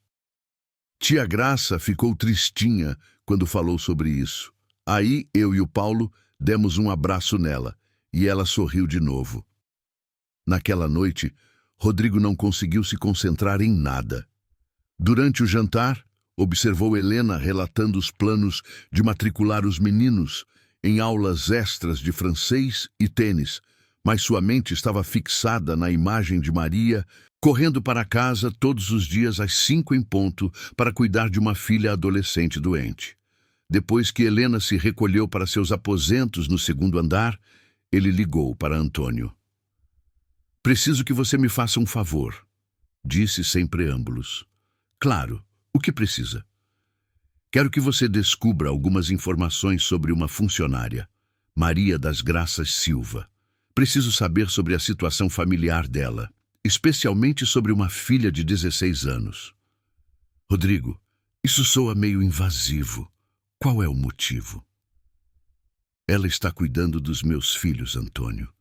Tia Graça ficou tristinha quando falou sobre isso. Aí eu e o Paulo demos um abraço nela e ela sorriu de novo. Naquela noite, Rodrigo não conseguiu se concentrar em nada. Durante o jantar, observou Helena relatando os planos de matricular os meninos em aulas extras de francês e tênis, mas sua mente estava fixada na imagem de Maria correndo para casa todos os dias às 5 em ponto para cuidar de uma filha adolescente doente. Depois que Helena se recolheu para seus aposentos no segundo andar, Ele ligou para Antônio. Preciso que você me faça um favor, disse sem preâmbulos. Claro, o que precisa? Quero que você descubra algumas informações sobre uma funcionária, Maria das Graças Silva. Preciso saber sobre a situação familiar dela, especialmente sobre uma filha de 16 anos. Rodrigo, isso soa meio invasivo. Qual é o motivo? Ela está cuidando dos meus filhos, Antônio.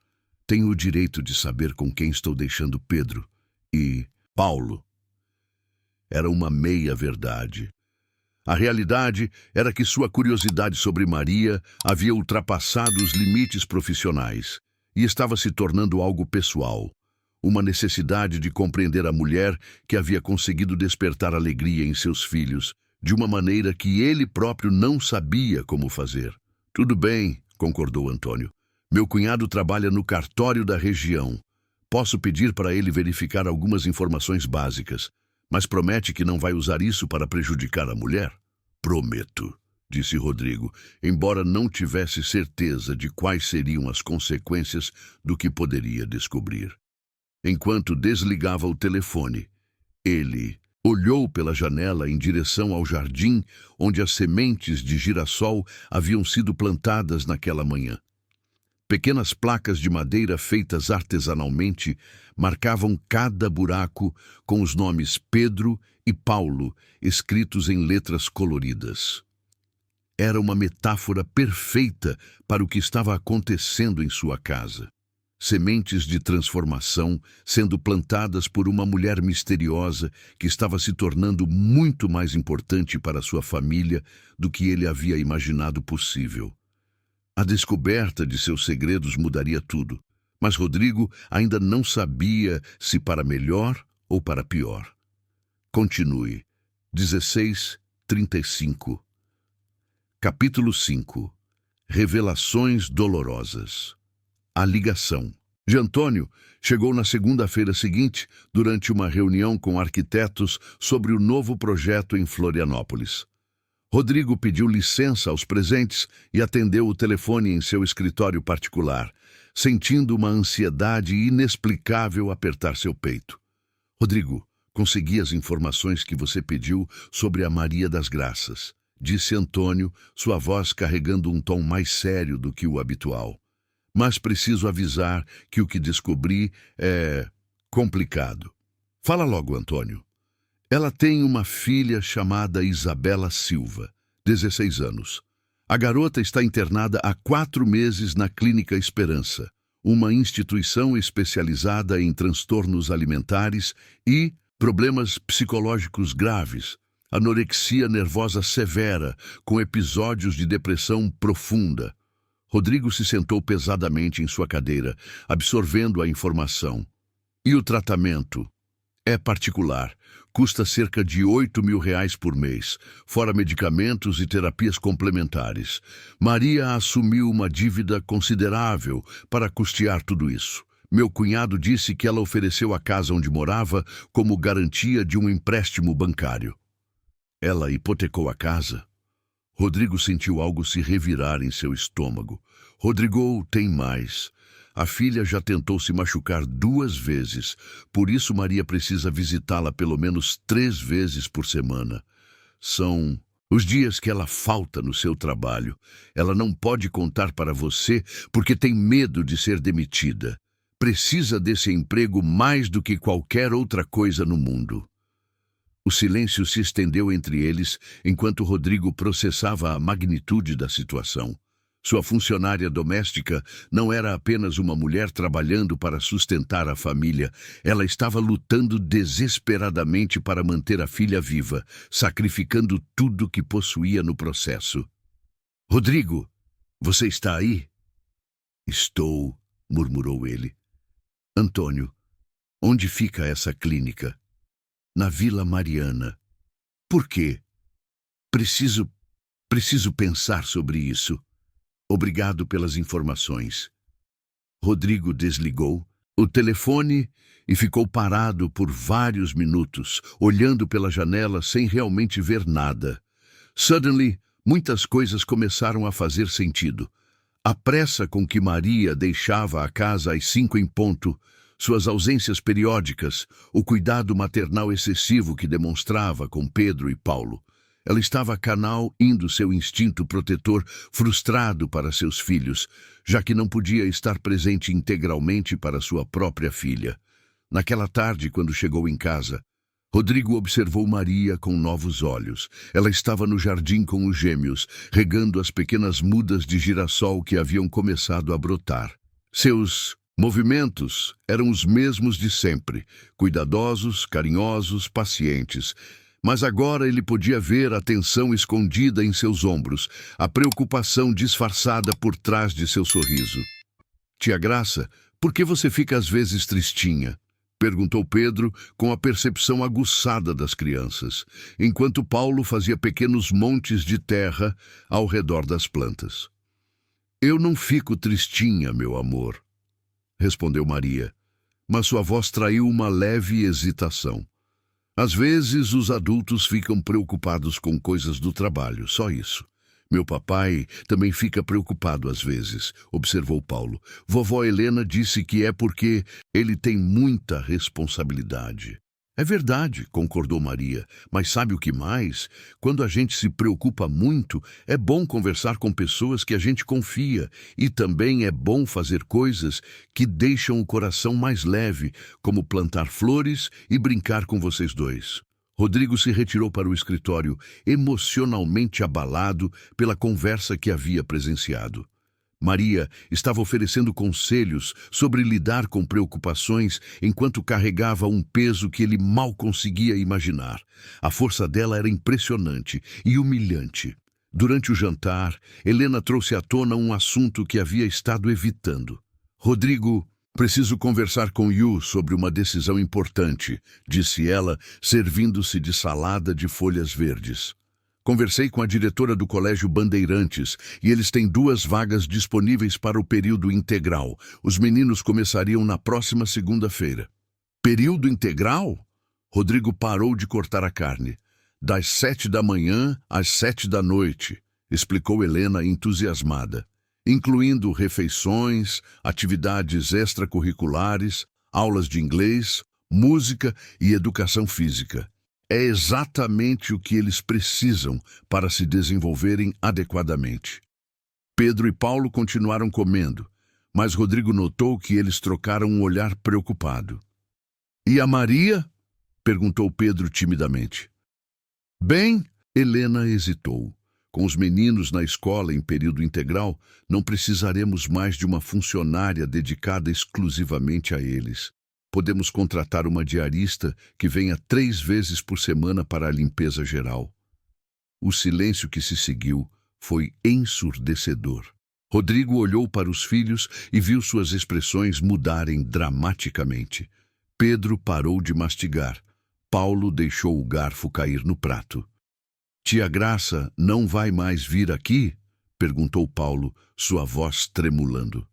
Tenho o direito de saber com quem estou deixando Pedro e Paulo. Era uma meia-verdade. A realidade era que sua curiosidade sobre Maria havia ultrapassado os limites profissionais e estava se tornando algo pessoal, uma necessidade de compreender a mulher que havia conseguido despertar alegria em seus filhos de uma maneira que ele próprio não sabia como fazer. Tudo bem, concordou Antônio. Meu cunhado trabalha no cartório da região. Posso pedir para ele verificar algumas informações básicas, mas promete que não vai usar isso para prejudicar a mulher? Prometo, disse Rodrigo, embora não tivesse certeza de quais seriam as consequências do que poderia descobrir. Enquanto desligava o telefone, ele olhou pela janela em direção ao jardim onde as sementes de girassol haviam sido plantadas naquela manhã. Pequenas placas de madeira feitas artesanalmente marcavam cada buraco com os nomes Pedro e Paulo escritos em letras coloridas. Era uma metáfora perfeita para o que estava acontecendo em sua casa. Sementes de transformação sendo plantadas por uma mulher misteriosa que estava se tornando muito mais importante para sua família do que ele havia imaginado possível. A descoberta de seus segredos mudaria tudo, mas Rodrigo ainda não sabia se para melhor ou para pior. Continue. 16:35. Capítulo 5. Revelações dolorosas. A ligação. De Antônio chegou na segunda-feira seguinte, durante uma reunião com arquitetos sobre o novo projeto em Florianópolis. Rodrigo pediu licença aos presentes e atendeu o telefone em seu escritório particular, sentindo uma ansiedade inexplicável apertar seu peito. Rodrigo, consegui as informações que você pediu sobre a Maria das Graças, disse Antônio, sua voz carregando um tom mais sério do que o habitual. Mas preciso avisar que o que descobri é complicado. Fala logo, Antônio. Ela tem uma filha chamada Isabela Silva, 16 anos. A garota está internada há 4 meses na Clínica Esperança, uma instituição especializada em transtornos alimentares e problemas psicológicos graves, anorexia nervosa severa, com episódios de depressão profunda. Rodrigo se sentou pesadamente em sua cadeira, absorvendo a informação. E o tratamento? É particular. Custa cerca de R$ 8.000 por mês, fora medicamentos e terapias complementares. Maria assumiu uma dívida considerável para custear tudo isso. Meu cunhado disse que ela ofereceu a casa onde morava como garantia de um empréstimo bancário. Ela hipotecou a casa? Rodrigo sentiu algo se revirar em seu estômago. Rodrigo, tem mais. A filha já tentou se machucar 2 vezes, por isso Maria precisa visitá-la pelo menos 3 vezes por semana. São os dias que ela falta no seu trabalho. Ela não pode contar para você porque tem medo de ser demitida. Precisa desse emprego mais do que qualquer outra coisa no mundo. O silêncio se estendeu entre eles enquanto Rodrigo processava a magnitude da situação. Sua funcionária doméstica não era apenas uma mulher trabalhando para sustentar a família. Ela estava lutando desesperadamente para manter a filha viva, sacrificando tudo que possuía no processo. Rodrigo, você está aí? Estou, murmurou ele. Antônio, onde fica essa clínica? Na Vila Mariana. Por quê? Preciso pensar sobre isso. Obrigado pelas informações. Rodrigo desligou o telefone e ficou parado por vários minutos, olhando pela janela sem realmente ver nada. Suddenly, muitas coisas começaram a fazer sentido. A pressa com que Maria deixava a casa às 5 em ponto, suas ausências periódicas, o cuidado maternal excessivo que demonstrava com Pedro e Paulo. Ela estava canal indo seu instinto protetor frustrado para seus filhos, já que não podia estar presente integralmente para sua própria filha. Naquela tarde, quando chegou em casa, Rodrigo observou Maria com novos olhos. Ela estava no jardim com os gêmeos, regando as pequenas mudas de girassol que haviam começado a brotar. Seus movimentos eram os mesmos de sempre, cuidadosos, carinhosos, pacientes. Mas agora ele podia ver a tensão escondida em seus ombros, a preocupação disfarçada por trás de seu sorriso. Tia Graça, por que você fica às vezes tristinha? Perguntou Pedro com a percepção aguçada das crianças, enquanto Paulo fazia pequenos montes de terra ao redor das plantas. Eu não fico tristinha, meu amor, respondeu Maria, mas sua voz traiu uma leve hesitação. Às vezes os adultos ficam preocupados com coisas do trabalho, só isso. Meu papai também fica preocupado às vezes, observou Paulo. Vovó Helena disse que é porque ele tem muita responsabilidade. É verdade, concordou Maria, mas sabe o que mais? Quando a gente se preocupa muito, é bom conversar com pessoas que a gente confia e também é bom fazer coisas que deixam o coração mais leve, como plantar flores e brincar com vocês dois. Rodrigo se retirou para o escritório, emocionalmente abalado pela conversa que havia presenciado. Maria estava oferecendo conselhos sobre lidar com preocupações enquanto carregava um peso que ele mal conseguia imaginar. A força dela era impressionante e humilhante. Durante o jantar, Helena trouxe à tona um assunto que havia estado evitando. Rodrigo, preciso conversar com Yu sobre uma decisão importante, disse ela, servindo-se de salada de folhas verdes. Conversei com a diretora do Colégio Bandeirantes e eles têm 2 vagas disponíveis para o período integral. Os meninos começariam na próxima segunda-feira. Período integral? Rodrigo parou de cortar a carne. Das 7 da manhã às 7 da noite, explicou Helena entusiasmada, incluindo refeições, atividades extracurriculares, aulas de inglês, música e educação física. É exatamente o que eles precisam para se desenvolverem adequadamente. Pedro e Paulo continuaram comendo, mas Rodrigo notou que eles trocaram um olhar preocupado. E a Maria? Perguntou Pedro timidamente. Bem, Helena hesitou. Com os meninos na escola em período integral, não precisaremos mais de uma funcionária dedicada exclusivamente a eles. Podemos contratar uma diarista que venha 3 vezes por semana para a limpeza geral. O silêncio que se seguiu foi ensurdecedor. Rodrigo olhou para os filhos e viu suas expressões mudarem dramaticamente. Pedro parou de mastigar. Paulo deixou o garfo cair no prato. Tia Graça não vai mais vir aqui? Perguntou Paulo, sua voz tremulando.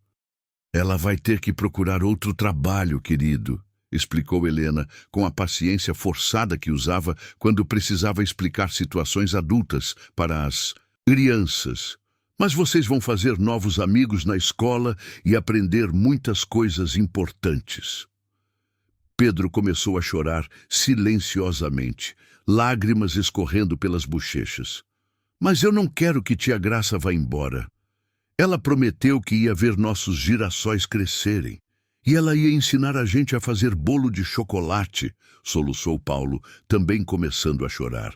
Ela vai ter que procurar outro trabalho, querido, explicou Helena, com a paciência forçada que usava quando precisava explicar situações adultas para as crianças. Mas vocês vão fazer novos amigos na escola e aprender muitas coisas importantes. Pedro começou a chorar silenciosamente, lágrimas escorrendo pelas bochechas. Mas eu não quero que tia Graça vá embora. Ela prometeu que ia ver nossos girassóis crescerem. E ela ia ensinar a gente a fazer bolo de chocolate, soluçou Paulo, também começando a chorar.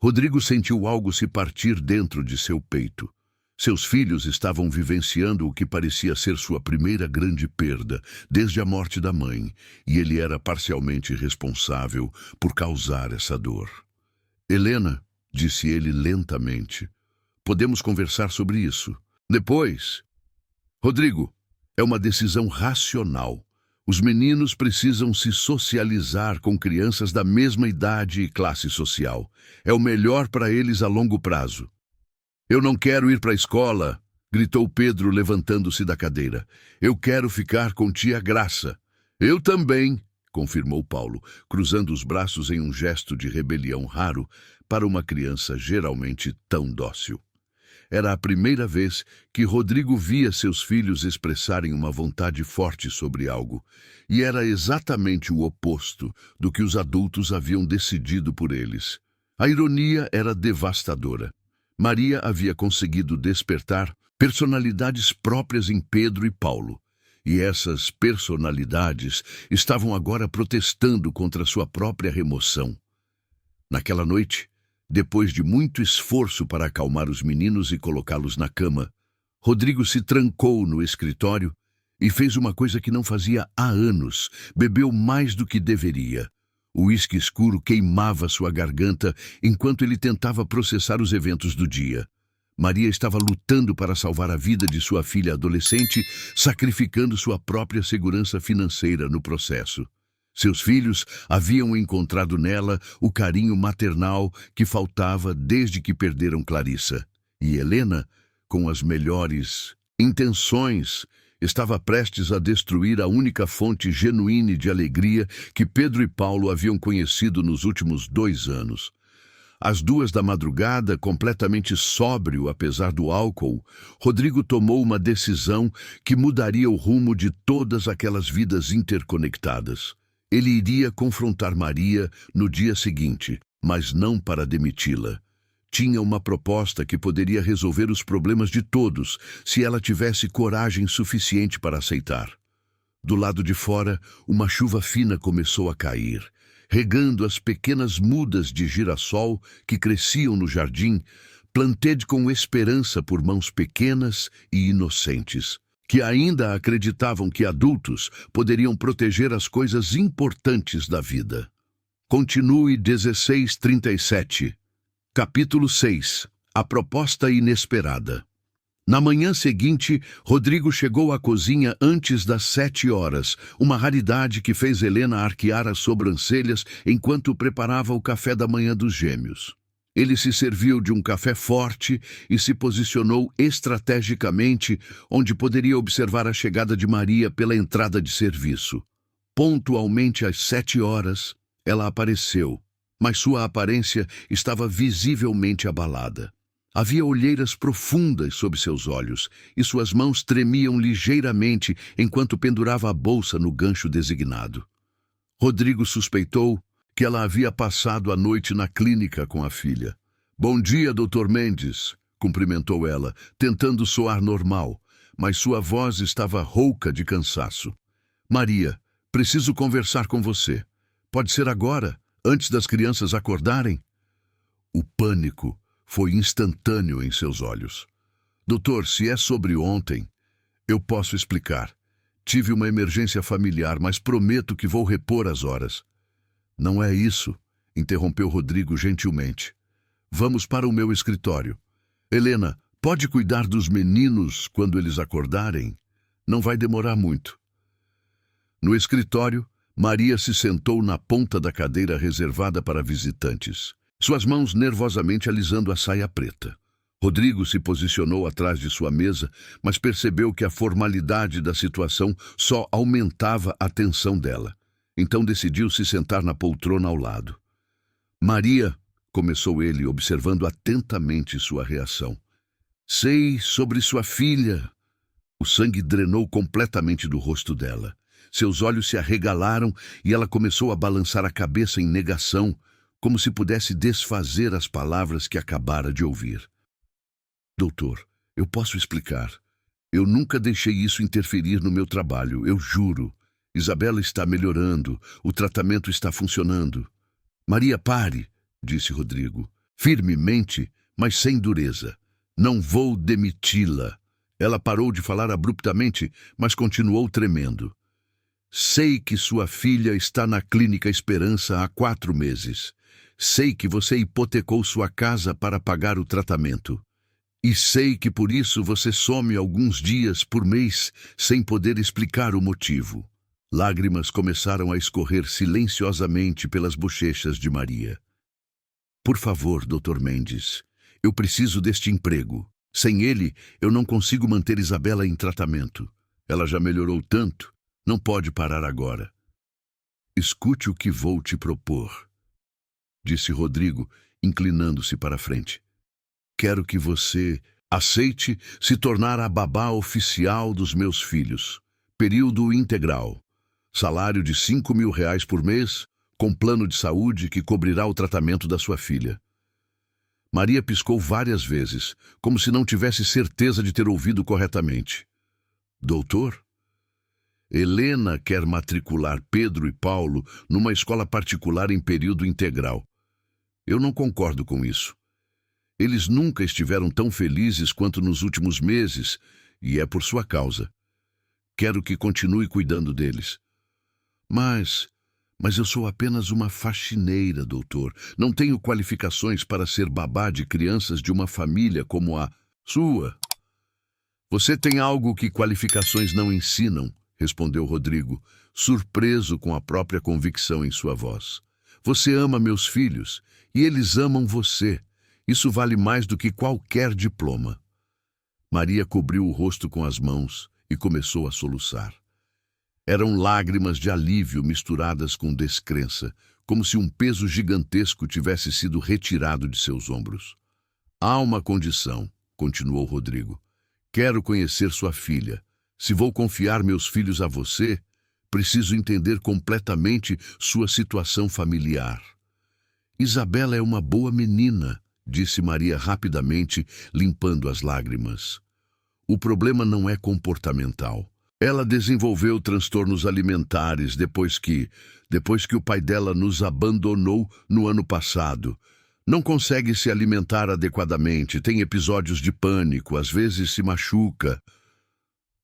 Rodrigo sentiu algo se partir dentro de seu peito. Seus filhos estavam vivenciando o que parecia ser sua primeira grande perda, desde a morte da mãe, e ele era parcialmente responsável por causar essa dor. Helena, disse ele lentamente, podemos conversar sobre isso. Depois, Rodrigo, é uma decisão racional. Os meninos precisam se socializar com crianças da mesma idade e classe social. É o melhor para eles a longo prazo. Eu não quero ir para a escola, gritou Pedro levantando-se da cadeira. Eu quero ficar com tia Graça. Eu também, confirmou Paulo, cruzando os braços em um gesto de rebelião raro para uma criança geralmente tão dócil. Era a primeira vez que Rodrigo via seus filhos expressarem uma vontade forte sobre algo, e era exatamente o oposto do que os adultos haviam decidido por eles. A ironia era devastadora. Maria havia conseguido despertar personalidades próprias em Pedro e Paulo, e essas personalidades estavam agora protestando contra sua própria remoção. Naquela noite, depois de muito esforço para acalmar os meninos e colocá-los na cama, Rodrigo se trancou no escritório e fez uma coisa que não fazia há anos: bebeu mais do que deveria. O uísque escuro queimava sua garganta enquanto ele tentava processar os eventos do dia. Maria estava lutando para salvar a vida de sua filha adolescente, sacrificando sua própria segurança financeira no processo. Seus filhos haviam encontrado nela o carinho maternal que faltava desde que perderam Clarissa. E Helena, com as melhores intenções, estava prestes a destruir a única fonte genuína de alegria que Pedro e Paulo haviam conhecido nos últimos 2 anos. Às 2 da madrugada, completamente sóbrio apesar do álcool, Rodrigo tomou uma decisão que mudaria o rumo de todas aquelas vidas interconectadas. Ele iria confrontar Maria no dia seguinte, mas não para demiti-la. Tinha uma proposta que poderia resolver os problemas de todos, se ela tivesse coragem suficiente para aceitar. Do lado de fora, uma chuva fina começou a cair, regando as pequenas mudas de girassol que cresciam no jardim, planted com esperança por mãos pequenas e inocentes, que ainda acreditavam que adultos poderiam proteger as coisas importantes da vida. Continue 16:37. Capítulo 6. A proposta inesperada. Na manhã seguinte, Rodrigo chegou à cozinha antes das 7 horas, uma raridade que fez Helena arquear as sobrancelhas enquanto preparava o café da manhã dos gêmeos. Ele se serviu de um café forte e se posicionou estrategicamente onde poderia observar a chegada de Maria pela entrada de serviço. Pontualmente às 7 horas, ela apareceu, mas sua aparência estava visivelmente abalada. Havia olheiras profundas sob seus olhos e suas mãos tremiam ligeiramente enquanto pendurava a bolsa no gancho designado. Rodrigo suspeitou que ela havia passado a noite na clínica com a filha. "Bom dia, Dr. Mendes", cumprimentou ela, tentando soar normal, mas sua voz estava rouca de cansaço. "Maria, preciso conversar com você. Pode ser agora, antes das crianças acordarem?" O pânico foi instantâneo em seus olhos. "Doutor, se é sobre ontem, eu posso explicar. Tive uma emergência familiar, mas prometo que vou repor as horas." "Não é isso", interrompeu Rodrigo gentilmente. "Vamos para o meu escritório. Helena, pode cuidar dos meninos quando eles acordarem? Não vai demorar muito." No escritório, Maria se sentou na ponta da cadeira reservada para visitantes, suas mãos nervosamente alisando a saia preta. Rodrigo se posicionou atrás de sua mesa, mas percebeu que a formalidade da situação só aumentava a tensão dela. Então decidiu se sentar na poltrona ao lado. "Maria", começou ele, observando atentamente sua reação. "Sei sobre sua filha." O sangue drenou completamente do rosto dela. Seus olhos se arregalaram e ela começou a balançar a cabeça em negação, como se pudesse desfazer as palavras que acabara de ouvir. "Doutor, eu posso explicar. Eu nunca deixei isso interferir no meu trabalho, eu juro. Isabela está melhorando, o tratamento está funcionando." "Maria, pare", disse Rodrigo, firmemente, mas sem dureza. "Não vou demiti-la." Ela parou de falar abruptamente, mas continuou tremendo. "Sei que sua filha está na Clínica Esperança há 4 meses. Sei que você hipotecou sua casa para pagar o tratamento. E sei que por isso você some alguns dias por mês sem poder explicar o motivo." Lágrimas começaram a escorrer silenciosamente pelas bochechas de Maria. "Por favor, Dr. Mendes, eu preciso deste emprego. Sem ele, eu não consigo manter Isabela em tratamento. Ela já melhorou tanto, não pode parar agora." "Escute o que vou te propor", disse Rodrigo, inclinando-se para a frente. "Quero que você Aceite se tornar a babá oficial dos meus filhos. Período integral. Salário de R$ 5.000 por mês, com plano de saúde que cobrirá o tratamento da sua filha. Maria piscou várias vezes, como se não tivesse certeza de ter ouvido corretamente. Doutor? Helena quer matricular Pedro e Paulo numa escola particular em período integral. Eu não concordo com isso. Eles nunca estiveram tão felizes quanto nos últimos meses, e é por sua causa. Quero que continue cuidando deles. Mas eu sou apenas uma faxineira, doutor. Não tenho qualificações para ser babá de crianças de uma família como a sua. Você tem algo que qualificações não ensinam, respondeu Rodrigo, surpreso com a própria convicção em sua voz. Você ama meus filhos, e eles amam você. Isso vale mais do que qualquer diploma. Maria cobriu o rosto com as mãos e começou a soluçar. Eram lágrimas de alívio misturadas com descrença, como se um peso gigantesco tivesse sido retirado de seus ombros. Há uma condição, continuou Rodrigo. Quero conhecer sua filha. Se vou confiar meus filhos a você, preciso entender completamente sua situação familiar. Isabela é uma boa menina, disse Maria rapidamente, limpando as lágrimas. O problema não é comportamental. Ela desenvolveu transtornos alimentares depois que o pai dela nos abandonou no ano passado. Não consegue se alimentar adequadamente, tem episódios de pânico, às vezes se machuca.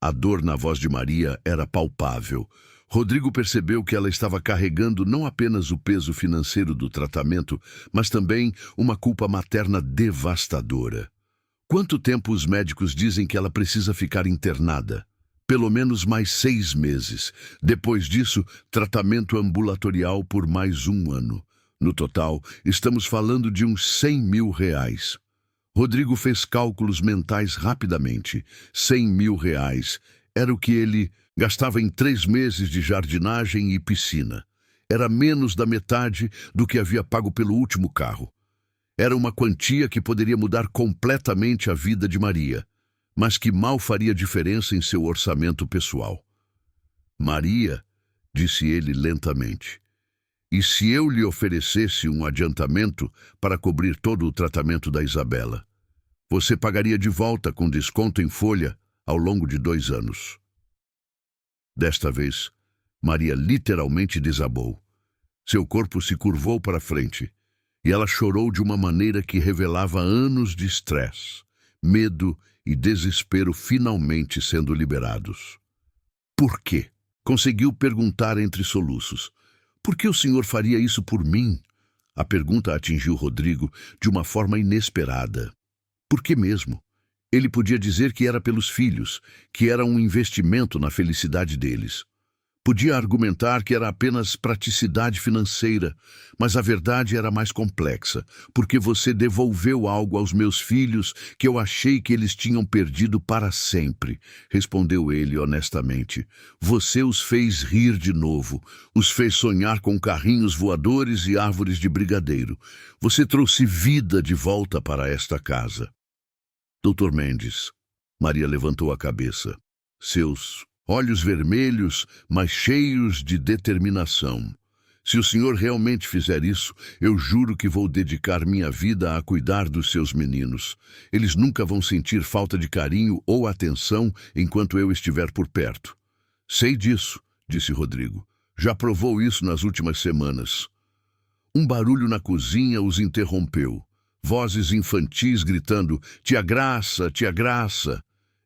A dor na voz de Maria era palpável. Rodrigo percebeu que ela estava carregando não apenas o peso financeiro do tratamento, mas também uma culpa materna devastadora. Quanto tempo os médicos dizem que ela precisa ficar internada? Pelo menos mais 6 meses. Depois disso, tratamento ambulatorial por mais 1 ano. No total, estamos falando de uns R$ 100.000. Rodrigo fez cálculos mentais rapidamente. R$ 100.000 era o que ele gastava em 3 meses de jardinagem e piscina. Era menos da metade do que havia pago pelo último carro. Era uma quantia que poderia mudar completamente a vida de Maria, mas que mal faria diferença em seu orçamento pessoal. Maria, disse ele lentamente, e se eu lhe oferecesse um adiantamento para cobrir todo o tratamento da Isabela? Você pagaria de volta com desconto em folha ao longo de 2 anos. Desta vez, Maria literalmente desabou. Seu corpo se curvou para frente e ela chorou de uma maneira que revelava anos de estresse, medo e desespero finalmente sendo liberados. Por quê? Conseguiu perguntar entre soluços. Por que o senhor faria isso por mim? A pergunta atingiu Rodrigo de uma forma inesperada. Por que mesmo? Ele podia dizer que era pelos filhos, que era um investimento na felicidade deles. Podia argumentar que era apenas praticidade financeira, mas a verdade era mais complexa, porque você devolveu algo aos meus filhos que eu achei que eles tinham perdido para sempre, respondeu ele honestamente. Você os fez rir de novo, os fez sonhar com carrinhos voadores e árvores de brigadeiro. Você trouxe vida de volta para esta casa. Doutor Mendes, Maria levantou a cabeça. Seus olhos vermelhos, mas cheios de determinação. Se o senhor realmente fizer isso, eu juro que vou dedicar minha vida a cuidar dos seus meninos. Eles nunca vão sentir falta de carinho ou atenção enquanto eu estiver por perto. Sei disso, disse Rodrigo. Já provou isso nas últimas semanas. Um barulho na cozinha os interrompeu. Vozes infantis gritando, tia Graça,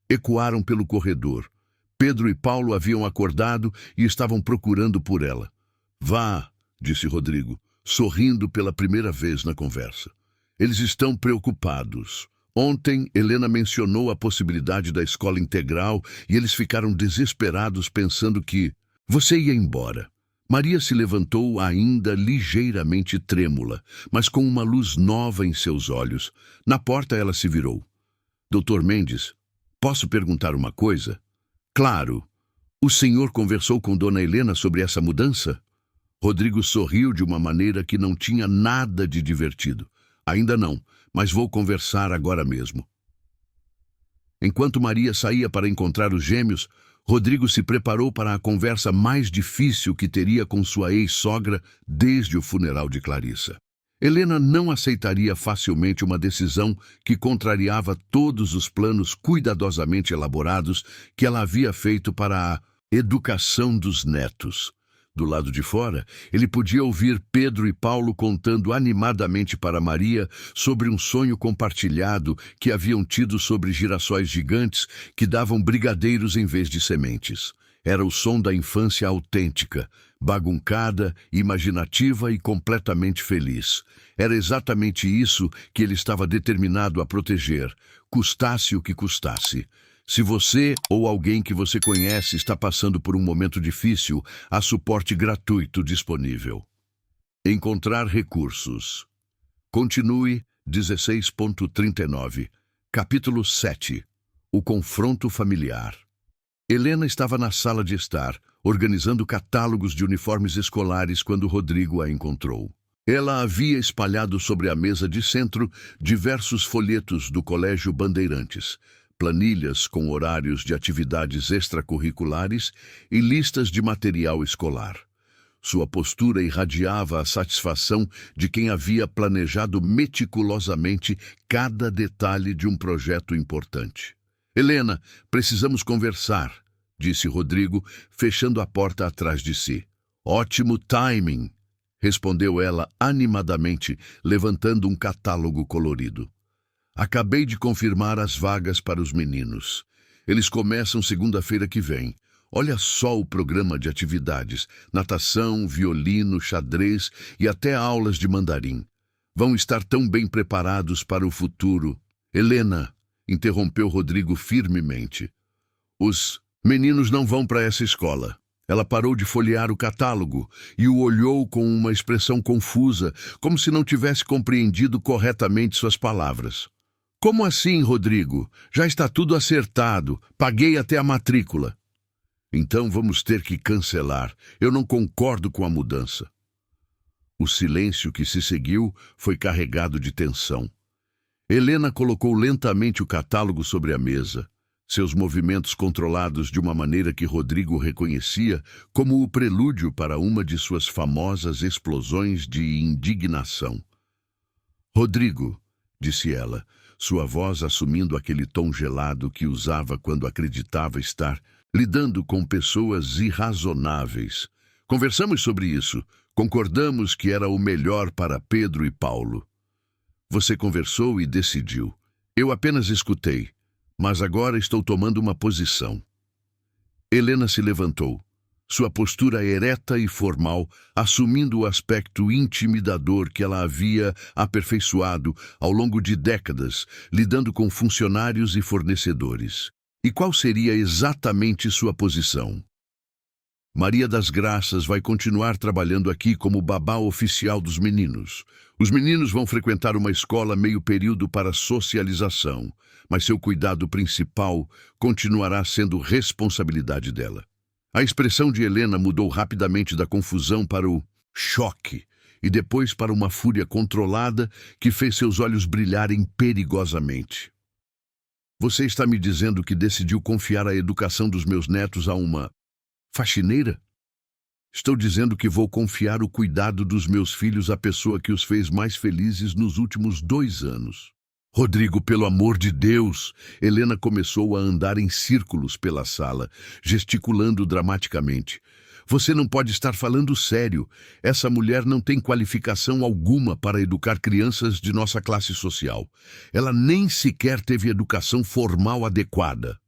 ecoaram pelo corredor. Pedro e Paulo haviam acordado e estavam procurando por ela. Vá, disse Rodrigo, sorrindo pela primeira vez na conversa. Eles estão preocupados. Ontem, Helena mencionou a possibilidade da escola integral e eles ficaram desesperados pensando que você ia embora. Maria se levantou ainda ligeiramente trêmula, mas com uma luz nova em seus olhos. Na porta ela se virou. Doutor Mendes, posso perguntar uma coisa? Claro. O senhor conversou com Dona Helena sobre essa mudança? Rodrigo sorriu de uma maneira que não tinha nada de divertido. Ainda não, mas vou conversar agora mesmo. Enquanto Maria saía para encontrar os gêmeos, Rodrigo se preparou para a conversa mais difícil que teria com sua ex-sogra desde o funeral de Clarissa. Helena não aceitaria facilmente uma decisão que contrariava todos os planos cuidadosamente elaborados que ela havia feito para a educação dos netos. Do lado de fora, ele podia ouvir Pedro e Paulo contando animadamente para Maria sobre um sonho compartilhado que haviam tido sobre girassóis gigantes que davam brigadeiros em vez de sementes. Era o som da infância autêntica, baguncada, imaginativa e completamente feliz. Era exatamente isso que ele estava determinado a proteger, custasse o que custasse. Se você ou alguém que você conhece está passando por um momento difícil, há suporte gratuito disponível. Encontrar recursos. Continue 16.39. Capítulo 7. O confronto familiar. Helena estava na sala de estar, organizando catálogos de uniformes escolares quando Rodrigo a encontrou. Ela havia espalhado sobre a mesa de centro diversos folhetos do Colégio Bandeirantes, planilhas com horários de atividades extracurriculares e listas de material escolar. Sua postura irradiava a satisfação de quem havia planejado meticulosamente cada detalhe de um projeto importante. Helena, precisamos conversar, disse Rodrigo, fechando a porta atrás de si. Ótimo timing, respondeu ela animadamente, levantando um catálogo colorido. Acabei de confirmar as vagas para os meninos. Eles começam segunda-feira que vem. Olha só o programa de atividades: natação, violino, xadrez e até aulas de mandarim. Vão estar tão bem preparados para o futuro. Helena, interrompeu Rodrigo firmemente. Os meninos não vão para essa escola. Ela parou de folhear o catálogo e o olhou com uma expressão confusa, como se não tivesse compreendido corretamente suas palavras. Como assim, Rodrigo? Já está tudo acertado. Paguei até a matrícula. Então vamos ter que cancelar. Eu não concordo com a mudança. O silêncio que se seguiu foi carregado de tensão. Helena colocou lentamente o catálogo sobre a mesa, seus movimentos controlados de uma maneira que Rodrigo reconhecia como o prelúdio para uma de suas famosas explosões de indignação. Rodrigo, disse ela, sua voz assumindo aquele tom gelado que usava quando acreditava estar lidando com pessoas irrazonáveis. Conversamos sobre isso. Concordamos que era o melhor para Pedro e Paulo. Você conversou e decidiu. Eu apenas escutei, mas agora estou tomando uma posição. Helena se levantou, sua postura ereta e formal, assumindo o aspecto intimidador que ela havia aperfeiçoado ao longo de décadas, lidando com funcionários e fornecedores. E qual seria exatamente sua posição? Maria das Graças vai continuar trabalhando aqui como babá oficial dos meninos. Os meninos vão frequentar uma escola meio período para socialização, mas seu cuidado principal continuará sendo responsabilidade dela. A expressão de Helena mudou rapidamente da confusão para o choque e depois para uma fúria controlada que fez seus olhos brilharem perigosamente. Você está me dizendo que decidiu confiar a educação dos meus netos a uma faxineira? Estou dizendo que vou confiar o cuidado dos meus filhos à pessoa que os fez mais felizes nos últimos 2 anos. Rodrigo, pelo amor de Deus! Helena começou a andar em círculos pela sala, gesticulando dramaticamente. Você não pode estar falando sério. Essa mulher não tem qualificação alguma para educar crianças de nossa classe social. Ela nem sequer teve educação formal adequada.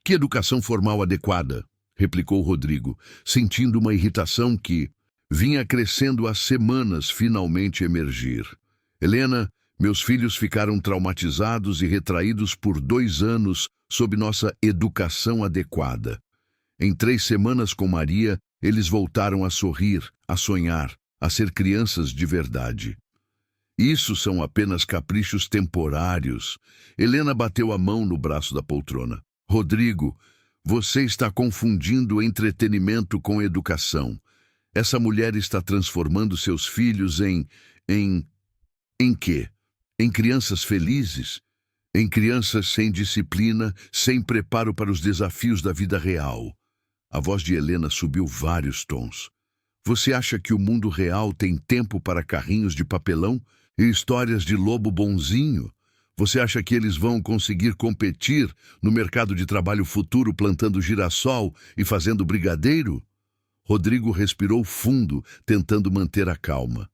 Que educação formal adequada? Replicou Rodrigo, sentindo uma irritação que vinha crescendo há semanas finalmente emergir. Helena, meus filhos ficaram traumatizados e retraídos por 2 anos sob nossa educação adequada. Em 3 semanas com Maria, eles voltaram a sorrir, a sonhar, a ser crianças de verdade. Isso são apenas caprichos temporários. Helena bateu a mão no braço da poltrona. Rodrigo, você está confundindo entretenimento com educação. Essa mulher está transformando seus filhos em quê? Em crianças felizes? Em crianças sem disciplina, sem preparo para os desafios da vida real. A voz de Helena subiu vários tons. Você acha que o mundo real tem tempo para carrinhos de papelão e histórias de lobo bonzinho? Você acha que eles vão conseguir competir no mercado de trabalho futuro plantando girassol e fazendo brigadeiro? Rodrigo respirou fundo, tentando manter a calma.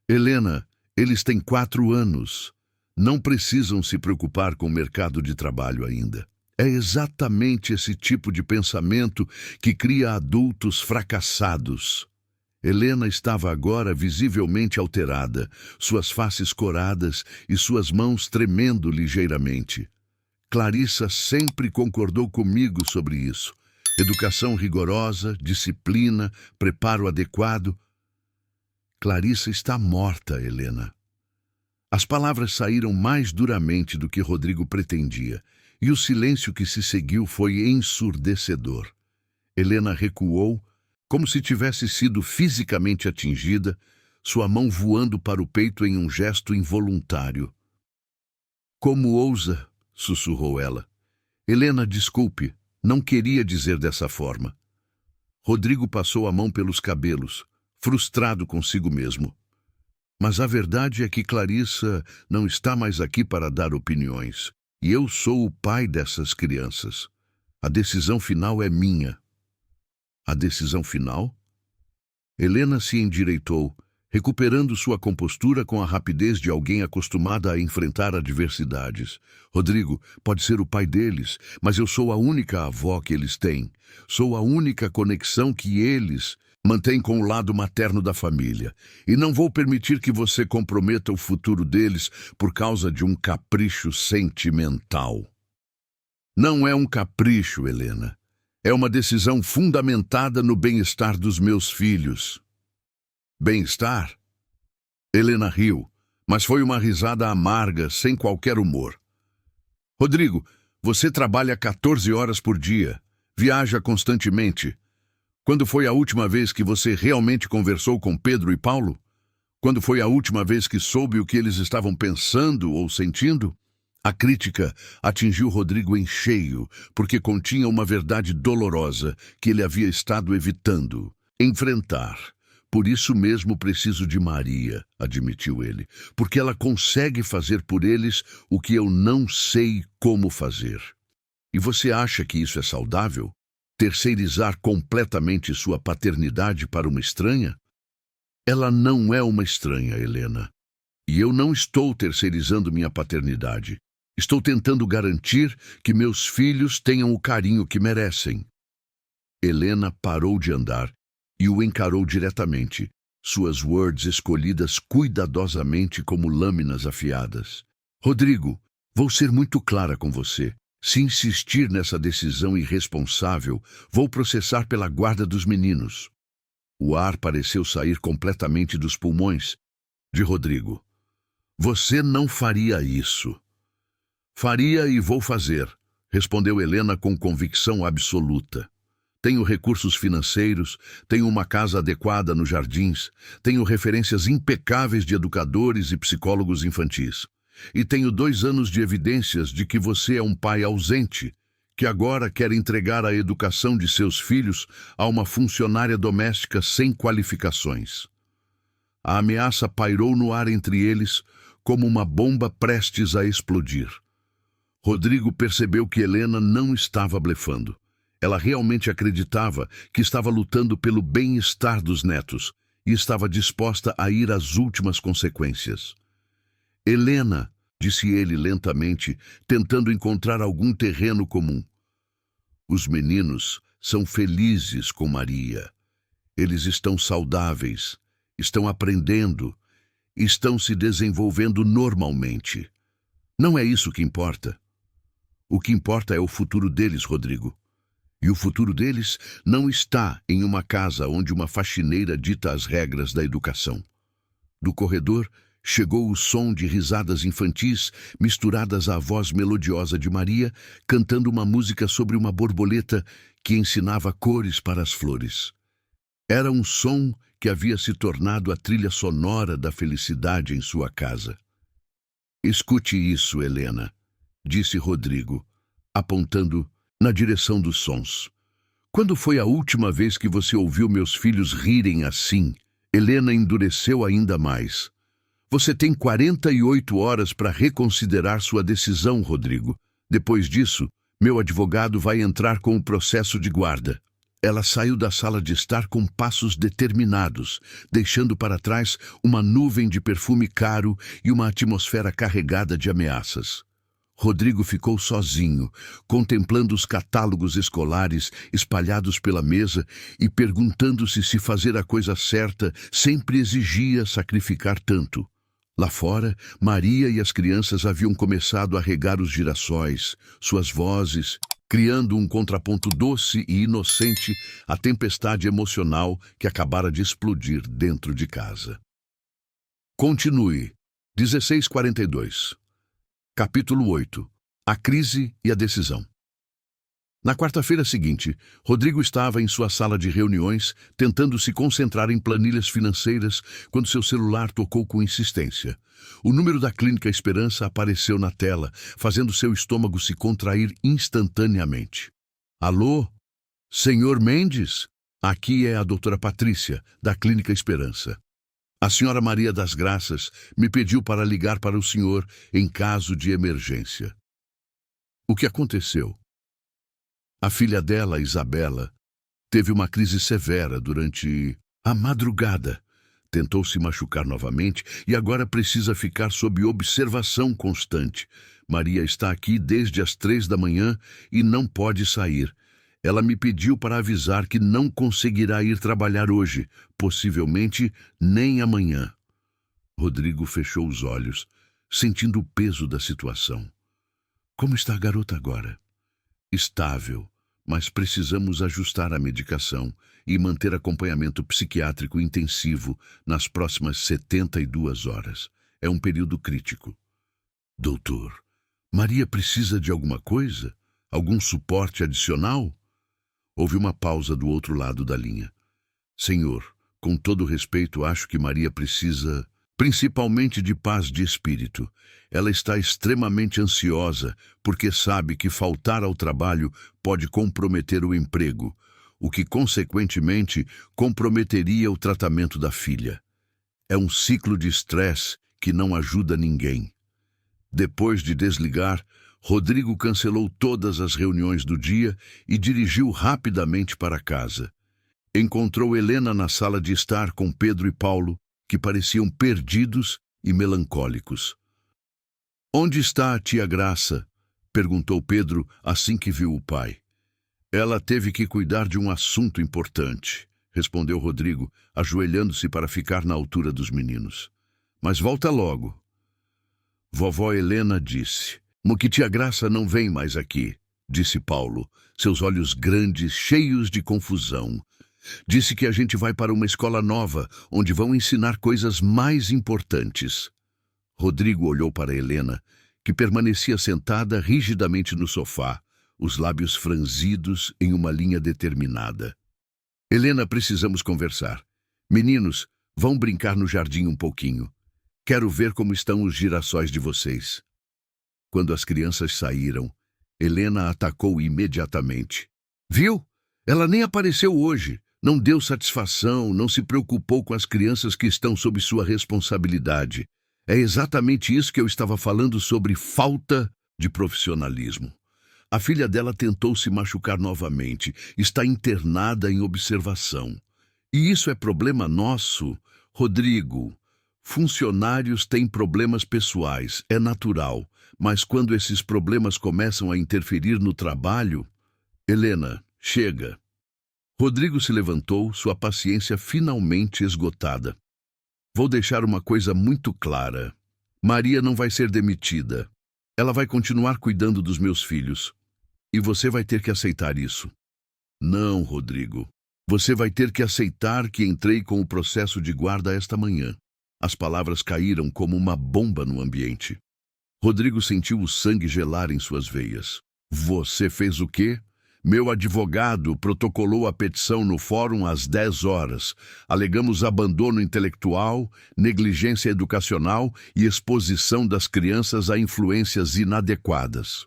Helena, eles têm 4 anos. Não precisam se preocupar com o mercado de trabalho ainda. É exatamente esse tipo de pensamento que cria adultos fracassados. Helena estava agora visivelmente alterada, suas faces coradas e suas mãos tremendo ligeiramente. Clarissa sempre concordou comigo sobre isso. Educação rigorosa, disciplina, preparo adequado. Clarissa está morta, Helena. As palavras saíram mais duramente do que Rodrigo pretendia, e o silêncio que se seguiu foi ensurdecedor. Helena recuou, como se tivesse sido fisicamente atingida, sua mão voando para o peito em um gesto involuntário. Como ousa? Sussurrou ela. Helena, desculpe, não queria dizer dessa forma. Rodrigo passou a mão pelos cabelos, frustrado consigo mesmo. Mas a verdade é que Clarissa não está mais aqui para dar opiniões. E eu sou o pai dessas crianças. A decisão final é minha. A decisão final? Helena se endireitou, recuperando sua compostura com a rapidez de alguém acostumada a enfrentar adversidades. Rodrigo, pode ser o pai deles, mas eu sou a única avó que eles têm. Sou a única conexão que eles mantém com o lado materno da família. E não vou permitir que você comprometa o futuro deles por causa de um capricho sentimental. Não é um capricho, Helena. É uma decisão fundamentada no bem-estar dos meus filhos. Bem-estar? Helena riu, mas foi uma risada amarga, sem qualquer humor. Rodrigo, você trabalha 14 horas por dia, viaja constantemente. Quando foi a última vez que você realmente conversou com Pedro e Paulo? Quando foi a última vez que soube o que eles estavam pensando ou sentindo? A crítica atingiu Rodrigo em cheio, porque continha uma verdade dolorosa que ele havia estado evitando enfrentar. Por isso mesmo preciso de Maria, admitiu ele, porque ela consegue fazer por eles o que eu não sei como fazer. E você acha que isso é saudável? Terceirizar completamente sua paternidade para uma estranha? Ela não é uma estranha, Helena. E eu não estou terceirizando minha paternidade. Estou tentando garantir que meus filhos tenham o carinho que merecem. Helena parou de andar e o encarou diretamente, suas words escolhidas cuidadosamente como lâminas afiadas. Rodrigo, vou ser muito clara com você. Se insistir nessa decisão irresponsável, vou processar pela guarda dos meninos. O ar pareceu sair completamente dos pulmões de Rodrigo. Você não faria isso. Faria e vou fazer, respondeu Helena com convicção absoluta. Tenho recursos financeiros, tenho uma casa adequada nos jardins, tenho referências impecáveis de educadores e psicólogos infantis. E tenho 2 anos de evidências de que você é um pai ausente, que agora quer entregar a educação de seus filhos a uma funcionária doméstica sem qualificações. A ameaça pairou no ar entre eles como uma bomba prestes a explodir. Rodrigo percebeu que Helena não estava blefando. Ela realmente acreditava que estava lutando pelo bem-estar dos netos e estava disposta a ir às últimas consequências. Helena, disse ele lentamente, tentando encontrar algum terreno comum. Os meninos são felizes com Maria. Eles estão saudáveis, estão aprendendo, estão se desenvolvendo normalmente. Não é isso que importa. O que importa é o futuro deles, Rodrigo. E o futuro deles não está em uma casa onde uma faxineira dita as regras da educação. Do corredor, chegou o som de risadas infantis misturadas à voz melodiosa de Maria, cantando uma música sobre uma borboleta que ensinava cores para as flores. Era um som que havia se tornado a trilha sonora da felicidade em sua casa. Escute isso, Helena. disse Rodrigo, apontando na direção dos sons. Quando foi a última vez que você ouviu meus filhos rirem assim? Helena endureceu ainda mais. Você tem 48 horas para reconsiderar sua decisão, Rodrigo. Depois disso, meu advogado vai entrar com o processo de guarda. Ela saiu da sala de estar com passos determinados, deixando para trás uma nuvem de perfume caro e uma atmosfera carregada de ameaças. Rodrigo ficou sozinho, contemplando os catálogos escolares espalhados pela mesa e perguntando-se se fazer a coisa certa sempre exigia sacrificar tanto. Lá fora, Maria e as crianças haviam começado a regar os girassóis, suas vozes, criando um contraponto doce e inocente à tempestade emocional que acabara de explodir dentro de casa. Continue. 16:42. Capítulo 8. A crise e a decisão. Na quarta-feira seguinte, Rodrigo estava em sua sala de reuniões, tentando se concentrar em planilhas financeiras, quando seu celular tocou com insistência. O número da Clínica Esperança apareceu na tela, fazendo seu estômago se contrair instantaneamente. Alô? Senhor Mendes? Aqui é a doutora Patrícia, da Clínica Esperança. A senhora Maria das Graças me pediu para ligar para o senhor em caso de emergência. O que aconteceu? A filha dela, Isabela, teve uma crise severa durante a madrugada. Tentou se machucar novamente e agora precisa ficar sob observação constante. Maria está aqui desde as 3 da manhã e não pode sair. Ela me pediu para avisar que não conseguirá ir trabalhar hoje, possivelmente nem amanhã. Rodrigo fechou os olhos, sentindo o peso da situação. Como está a garota agora? Estável, mas precisamos ajustar a medicação e manter acompanhamento psiquiátrico intensivo nas próximas 72 horas. É um período crítico. Doutor, Maria precisa de alguma coisa? Algum suporte adicional? Houve uma pausa do outro lado da linha. Senhor, com todo respeito, acho que Maria precisa, principalmente, de paz de espírito. Ela está extremamente ansiosa porque sabe que faltar ao trabalho pode comprometer o emprego, o que, consequentemente, comprometeria o tratamento da filha. É um ciclo de estresse que não ajuda ninguém. Depois de desligar, Rodrigo cancelou todas as reuniões do dia e dirigiu rapidamente para casa. Encontrou Helena na sala de estar com Pedro e Paulo, que pareciam perdidos e melancólicos. Onde está a tia Graça? Perguntou Pedro assim que viu o pai. Ela teve que cuidar de um assunto importante, respondeu Rodrigo, ajoelhando-se para ficar na altura dos meninos. Mas volta logo. Vovó Helena disse. Que tia Graça não vem mais aqui, disse Paulo, seus olhos grandes, cheios de confusão. Disse que a gente vai para uma escola nova, onde vão ensinar coisas mais importantes. Rodrigo olhou para Helena, que permanecia sentada rigidamente no sofá, os lábios franzidos em uma linha determinada. Helena, precisamos conversar. Meninos, vão brincar no jardim um pouquinho. Quero ver como estão os girassóis de vocês. Quando as crianças saíram, Helena atacou imediatamente. Viu? Ela nem apareceu hoje. Não deu satisfação, não se preocupou com as crianças que estão sob sua responsabilidade. É exatamente isso que eu estava falando sobre falta de profissionalismo. A filha dela tentou se machucar novamente, está internada em observação. E isso é problema nosso, Rodrigo. Funcionários têm problemas pessoais, é natural, mas quando esses problemas começam a interferir no trabalho... Helena, chega. Rodrigo se levantou, sua paciência finalmente esgotada. Vou deixar uma coisa muito clara. Maria não vai ser demitida. Ela vai continuar cuidando dos meus filhos. E você vai ter que aceitar isso. Não, Rodrigo. Você vai ter que aceitar que entrei com o processo de guarda esta manhã. As palavras caíram como uma bomba no ambiente. Rodrigo sentiu o sangue gelar em suas veias. Você fez o quê? Meu advogado protocolou a petição no fórum às 10 horas. Alegamos abandono intelectual, negligência educacional e exposição das crianças a influências inadequadas.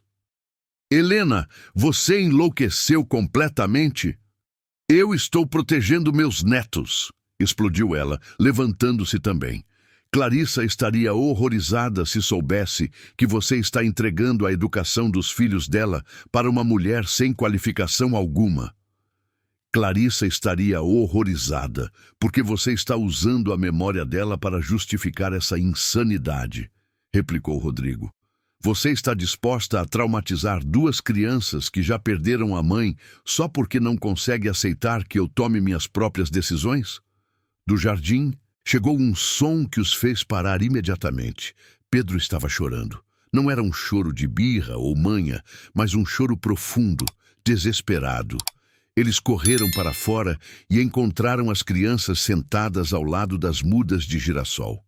Helena, você enlouqueceu completamente? Eu estou protegendo meus netos, explodiu ela, levantando-se também. Clarissa estaria horrorizada se soubesse que você está entregando a educação dos filhos dela para uma mulher sem qualificação alguma. Clarissa estaria horrorizada, porque você está usando a memória dela para justificar essa insanidade, replicou Rodrigo. Você está disposta a traumatizar duas crianças que já perderam a mãe só porque não consegue aceitar que eu tome minhas próprias decisões? Do jardim, chegou um som que os fez parar imediatamente. Pedro estava chorando. Não era um choro de birra ou manha, mas um choro profundo, desesperado. Eles correram para fora e encontraram as crianças sentadas ao lado das mudas de girassol.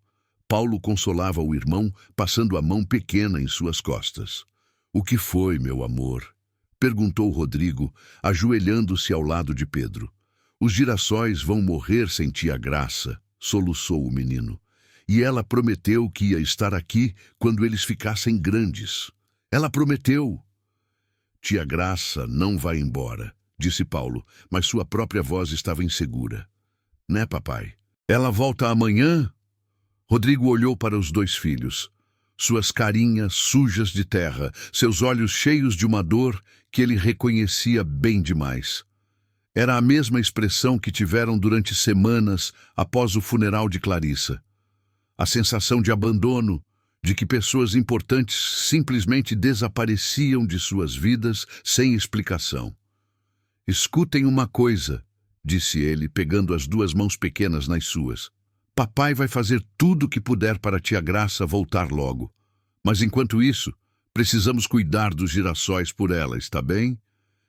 Paulo consolava o irmão, passando a mão pequena em suas costas. "O que foi, meu amor?" perguntou Rodrigo, ajoelhando-se ao lado de Pedro. "Os girassóis vão morrer sem tia Graça", soluçou o menino. "E ela prometeu que ia estar aqui quando eles ficassem grandes. Ela prometeu." "Tia Graça não vai embora", disse Paulo, mas sua própria voz estava insegura. "Né, papai? Ela volta amanhã?" Rodrigo olhou para os dois filhos. Suas carinhas sujas de terra, seus olhos cheios de uma dor que ele reconhecia bem demais. Era a mesma expressão que tiveram durante semanas após o funeral de Clarissa. A sensação de abandono, de que pessoas importantes simplesmente desapareciam de suas vidas sem explicação. "Escutem uma coisa", disse ele, pegando as duas mãos pequenas nas suas. "Papai vai fazer tudo o que puder para tia Graça voltar logo. Mas enquanto isso, precisamos cuidar dos girassóis por ela, está bem?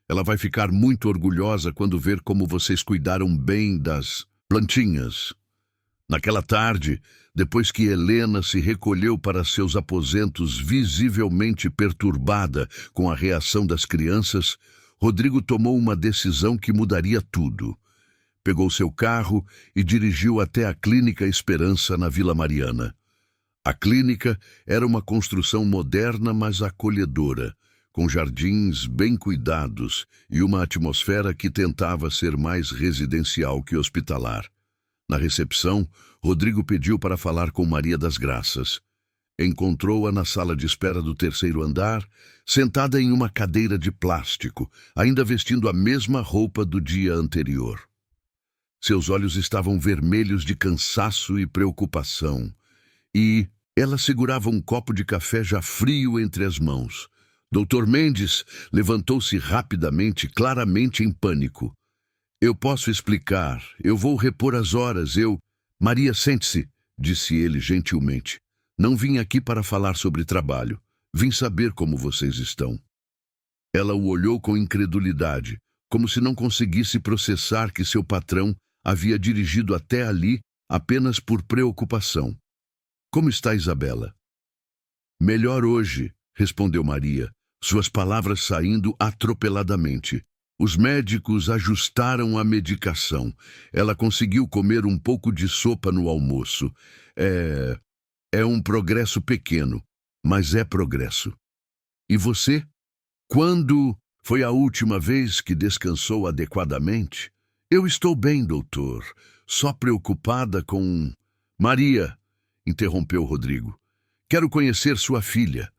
Ela vai ficar muito orgulhosa quando ver como vocês cuidaram bem das plantinhas." Naquela tarde, depois que Helena se recolheu para seus aposentos visivelmente perturbada com a reação das crianças, Rodrigo tomou uma decisão que mudaria tudo. Pegou seu carro e dirigiu até a Clínica Esperança na Vila Mariana. A clínica era uma construção moderna, mas acolhedora, com jardins bem cuidados e uma atmosfera que tentava ser mais residencial que hospitalar. Na recepção, Rodrigo pediu para falar com Maria das Graças. Encontrou-a na sala de espera do terceiro andar, sentada em uma cadeira de plástico, ainda vestindo a mesma roupa do dia anterior. Seus olhos estavam vermelhos de cansaço e preocupação, e ela segurava um copo de café já frio entre as mãos. Dr. Mendes levantou-se rapidamente, claramente em pânico. "Eu posso explicar. Eu vou repor as horas. Maria, sente-se", disse ele gentilmente. "Não vim aqui para falar sobre trabalho. Vim saber como vocês estão." Ela o olhou com incredulidade, como se não conseguisse processar que seu patrão havia dirigido até ali apenas por preocupação. "Como está Isabela?" "Melhor hoje", respondeu Maria, suas palavras saindo atropeladamente. "Os médicos ajustaram a medicação. Ela conseguiu comer um pouco de sopa no almoço. É um progresso pequeno, mas é progresso." "E você? Quando foi a última vez que descansou adequadamente?" "Eu estou bem, doutor. Só preocupada com..." "Maria", interrompeu Rodrigo, "quero conhecer sua filha."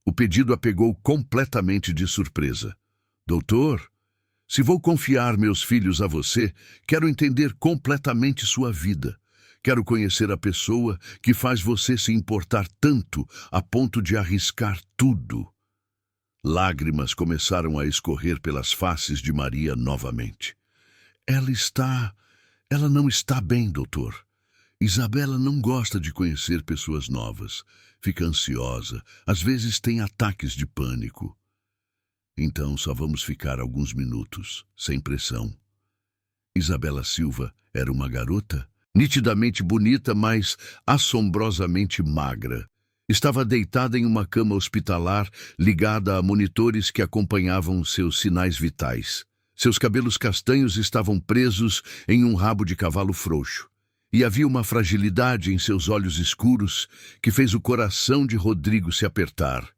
O pedido a pegou completamente de surpresa. "Doutor, se vou confiar meus filhos a você, quero entender completamente sua vida. Quero conhecer a pessoa que faz você se importar tanto a ponto de arriscar tudo." Lágrimas começaram a escorrer pelas faces de Maria novamente. Ela não está bem, doutor. Isabela não gosta de conhecer pessoas novas. Fica ansiosa, às vezes tem ataques de pânico." "Então só vamos ficar alguns minutos, sem pressão." Isabela Silva era uma garota, nitidamente bonita, mas assombrosamente magra. Estava deitada em uma cama hospitalar, ligada a monitores que acompanhavam seus sinais vitais. Seus cabelos castanhos estavam presos em um rabo de cavalo frouxo. E havia uma fragilidade em seus olhos escuros que fez o coração de Rodrigo se apertar.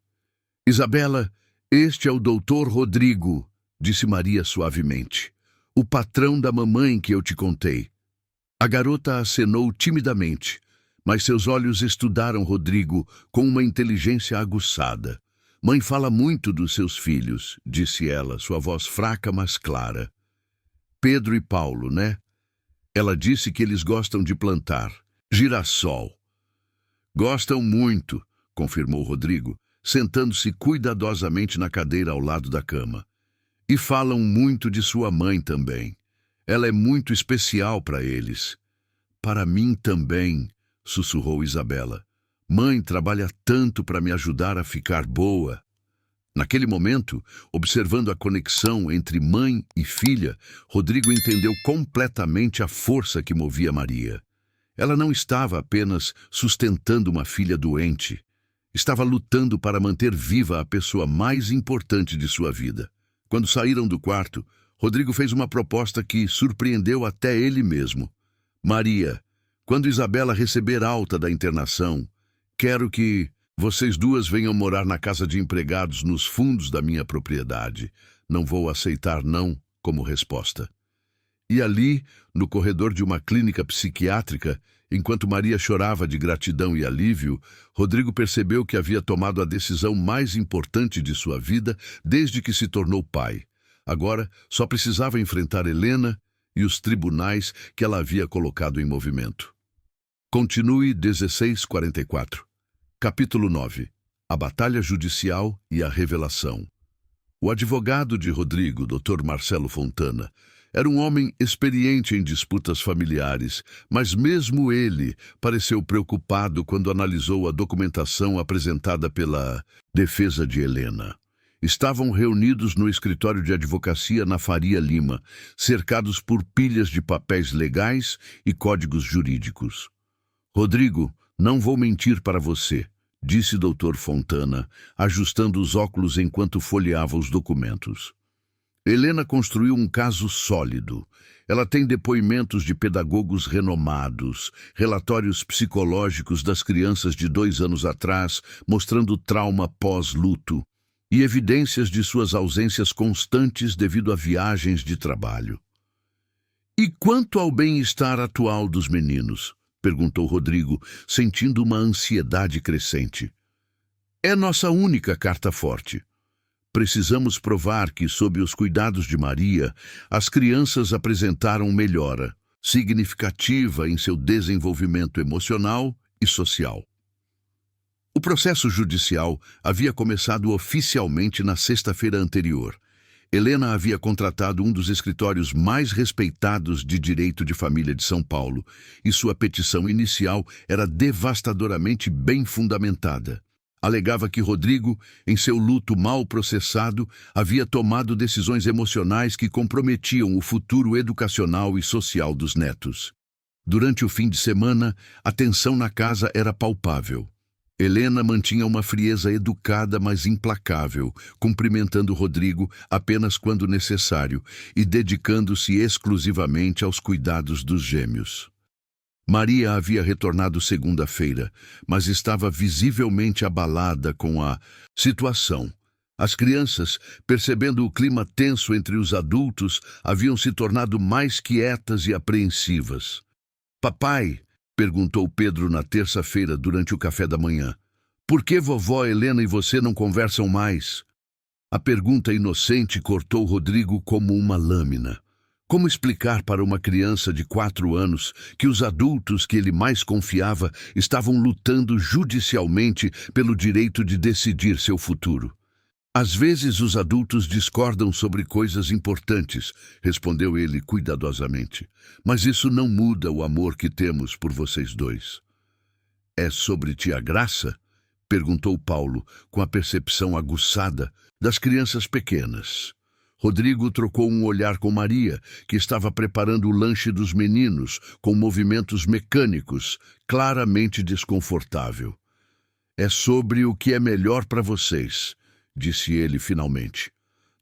Isabela, este é o doutor Rodrigo, disse Maria suavemente. O patrão da mamãe que eu te contei. A garota acenou timidamente, mas seus olhos estudaram Rodrigo com uma inteligência aguçada. Mãe fala muito dos seus filhos, disse ela, sua voz fraca, mas clara. Pedro e Paulo, né? Ela disse que eles gostam de plantar. Girassol. Gostam muito, confirmou Rodrigo, sentando-se cuidadosamente na cadeira ao lado da cama. E falam muito de sua mãe também. Ela é muito especial para eles. Para mim também, sussurrou Isabela. Mãe trabalha tanto para me ajudar a ficar boa. Naquele momento, observando a conexão entre mãe e filha, Rodrigo entendeu completamente a força que movia Maria. Ela não estava apenas sustentando uma filha doente. Estava lutando para manter viva a pessoa mais importante de sua vida. Quando saíram do quarto, Rodrigo fez uma proposta que surpreendeu até ele mesmo. Maria, quando Isabela receber alta da internação, quero que vocês duas venham morar na casa de empregados nos fundos da minha propriedade. Não vou aceitar não como resposta. E ali, no corredor de uma clínica psiquiátrica, enquanto Maria chorava de gratidão e alívio, Rodrigo percebeu que havia tomado a decisão mais importante de sua vida desde que se tornou pai. Agora, só precisava enfrentar Helena e os tribunais que ela havia colocado em movimento. Continue 1644. Capítulo 9. A Batalha Judicial e a Revelação. O advogado de Rodrigo, Dr. Marcelo Fontana, era um homem experiente em disputas familiares, mas mesmo ele pareceu preocupado quando analisou a documentação apresentada pela defesa de Helena. Estavam reunidos no escritório de advocacia na Faria Lima, cercados por pilhas de papéis legais e códigos jurídicos. Rodrigo, não vou mentir para você, disse Dr. Fontana, ajustando os óculos enquanto folheava os documentos. Helena construiu um caso sólido. Ela tem depoimentos de pedagogos renomados, relatórios psicológicos das crianças de 2 anos atrás, mostrando trauma pós-luto, e evidências de suas ausências constantes devido a viagens de trabalho. E quanto ao bem-estar atual dos meninos? Perguntou Rodrigo, sentindo uma ansiedade crescente. É nossa única carta forte. Precisamos provar que, sob os cuidados de Maria, as crianças apresentaram melhora significativa em seu desenvolvimento emocional e social. O processo judicial havia começado oficialmente na sexta-feira anterior. Helena havia contratado um dos escritórios mais respeitados de direito de família de São Paulo, e sua petição inicial era devastadoramente bem fundamentada. Alegava que Rodrigo, em seu luto mal processado, havia tomado decisões emocionais que comprometiam o futuro educacional e social dos netos. Durante o fim de semana, a tensão na casa era palpável. Helena mantinha uma frieza educada, mas implacável, cumprimentando Rodrigo apenas quando necessário e dedicando-se exclusivamente aos cuidados dos gêmeos. Maria havia retornado segunda-feira, mas estava visivelmente abalada com a situação. As crianças, percebendo o clima tenso entre os adultos, haviam se tornado mais quietas e apreensivas. Papai, perguntou Pedro na terça-feira durante o café da manhã, por que vovó Helena e você não conversam mais? A pergunta inocente cortou Rodrigo como uma lâmina. Como explicar para uma criança de 4 anos que os adultos que ele mais confiava estavam lutando judicialmente pelo direito de decidir seu futuro? Às vezes os adultos discordam sobre coisas importantes, respondeu ele cuidadosamente. Mas isso não muda o amor que temos por vocês dois. É sobre tia Graça? Perguntou Paulo, com a percepção aguçada das crianças pequenas. Rodrigo trocou um olhar com Maria, que estava preparando o lanche dos meninos, com movimentos mecânicos, claramente desconfortável. É sobre o que é melhor para vocês, disse ele finalmente.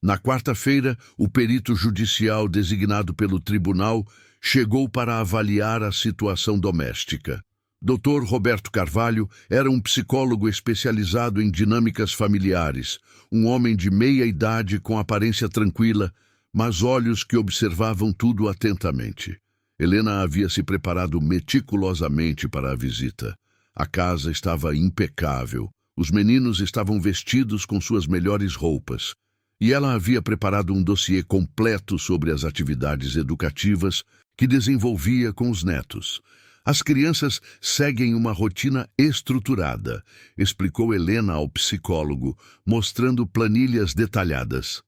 Na quarta-feira, o perito judicial designado pelo tribunal chegou para avaliar a situação doméstica. Dr. Roberto Carvalho era um psicólogo especializado em dinâmicas familiares, um homem de meia idade com aparência tranquila, mas olhos que observavam tudo atentamente. Helena havia se preparado meticulosamente para a visita. A casa estava impecável, os meninos estavam vestidos com suas melhores roupas, e ela havia preparado um dossiê completo sobre as atividades educativas que desenvolvia com os netos. As crianças seguem uma rotina estruturada, explicou Helena ao psicólogo, mostrando planilhas detalhadas.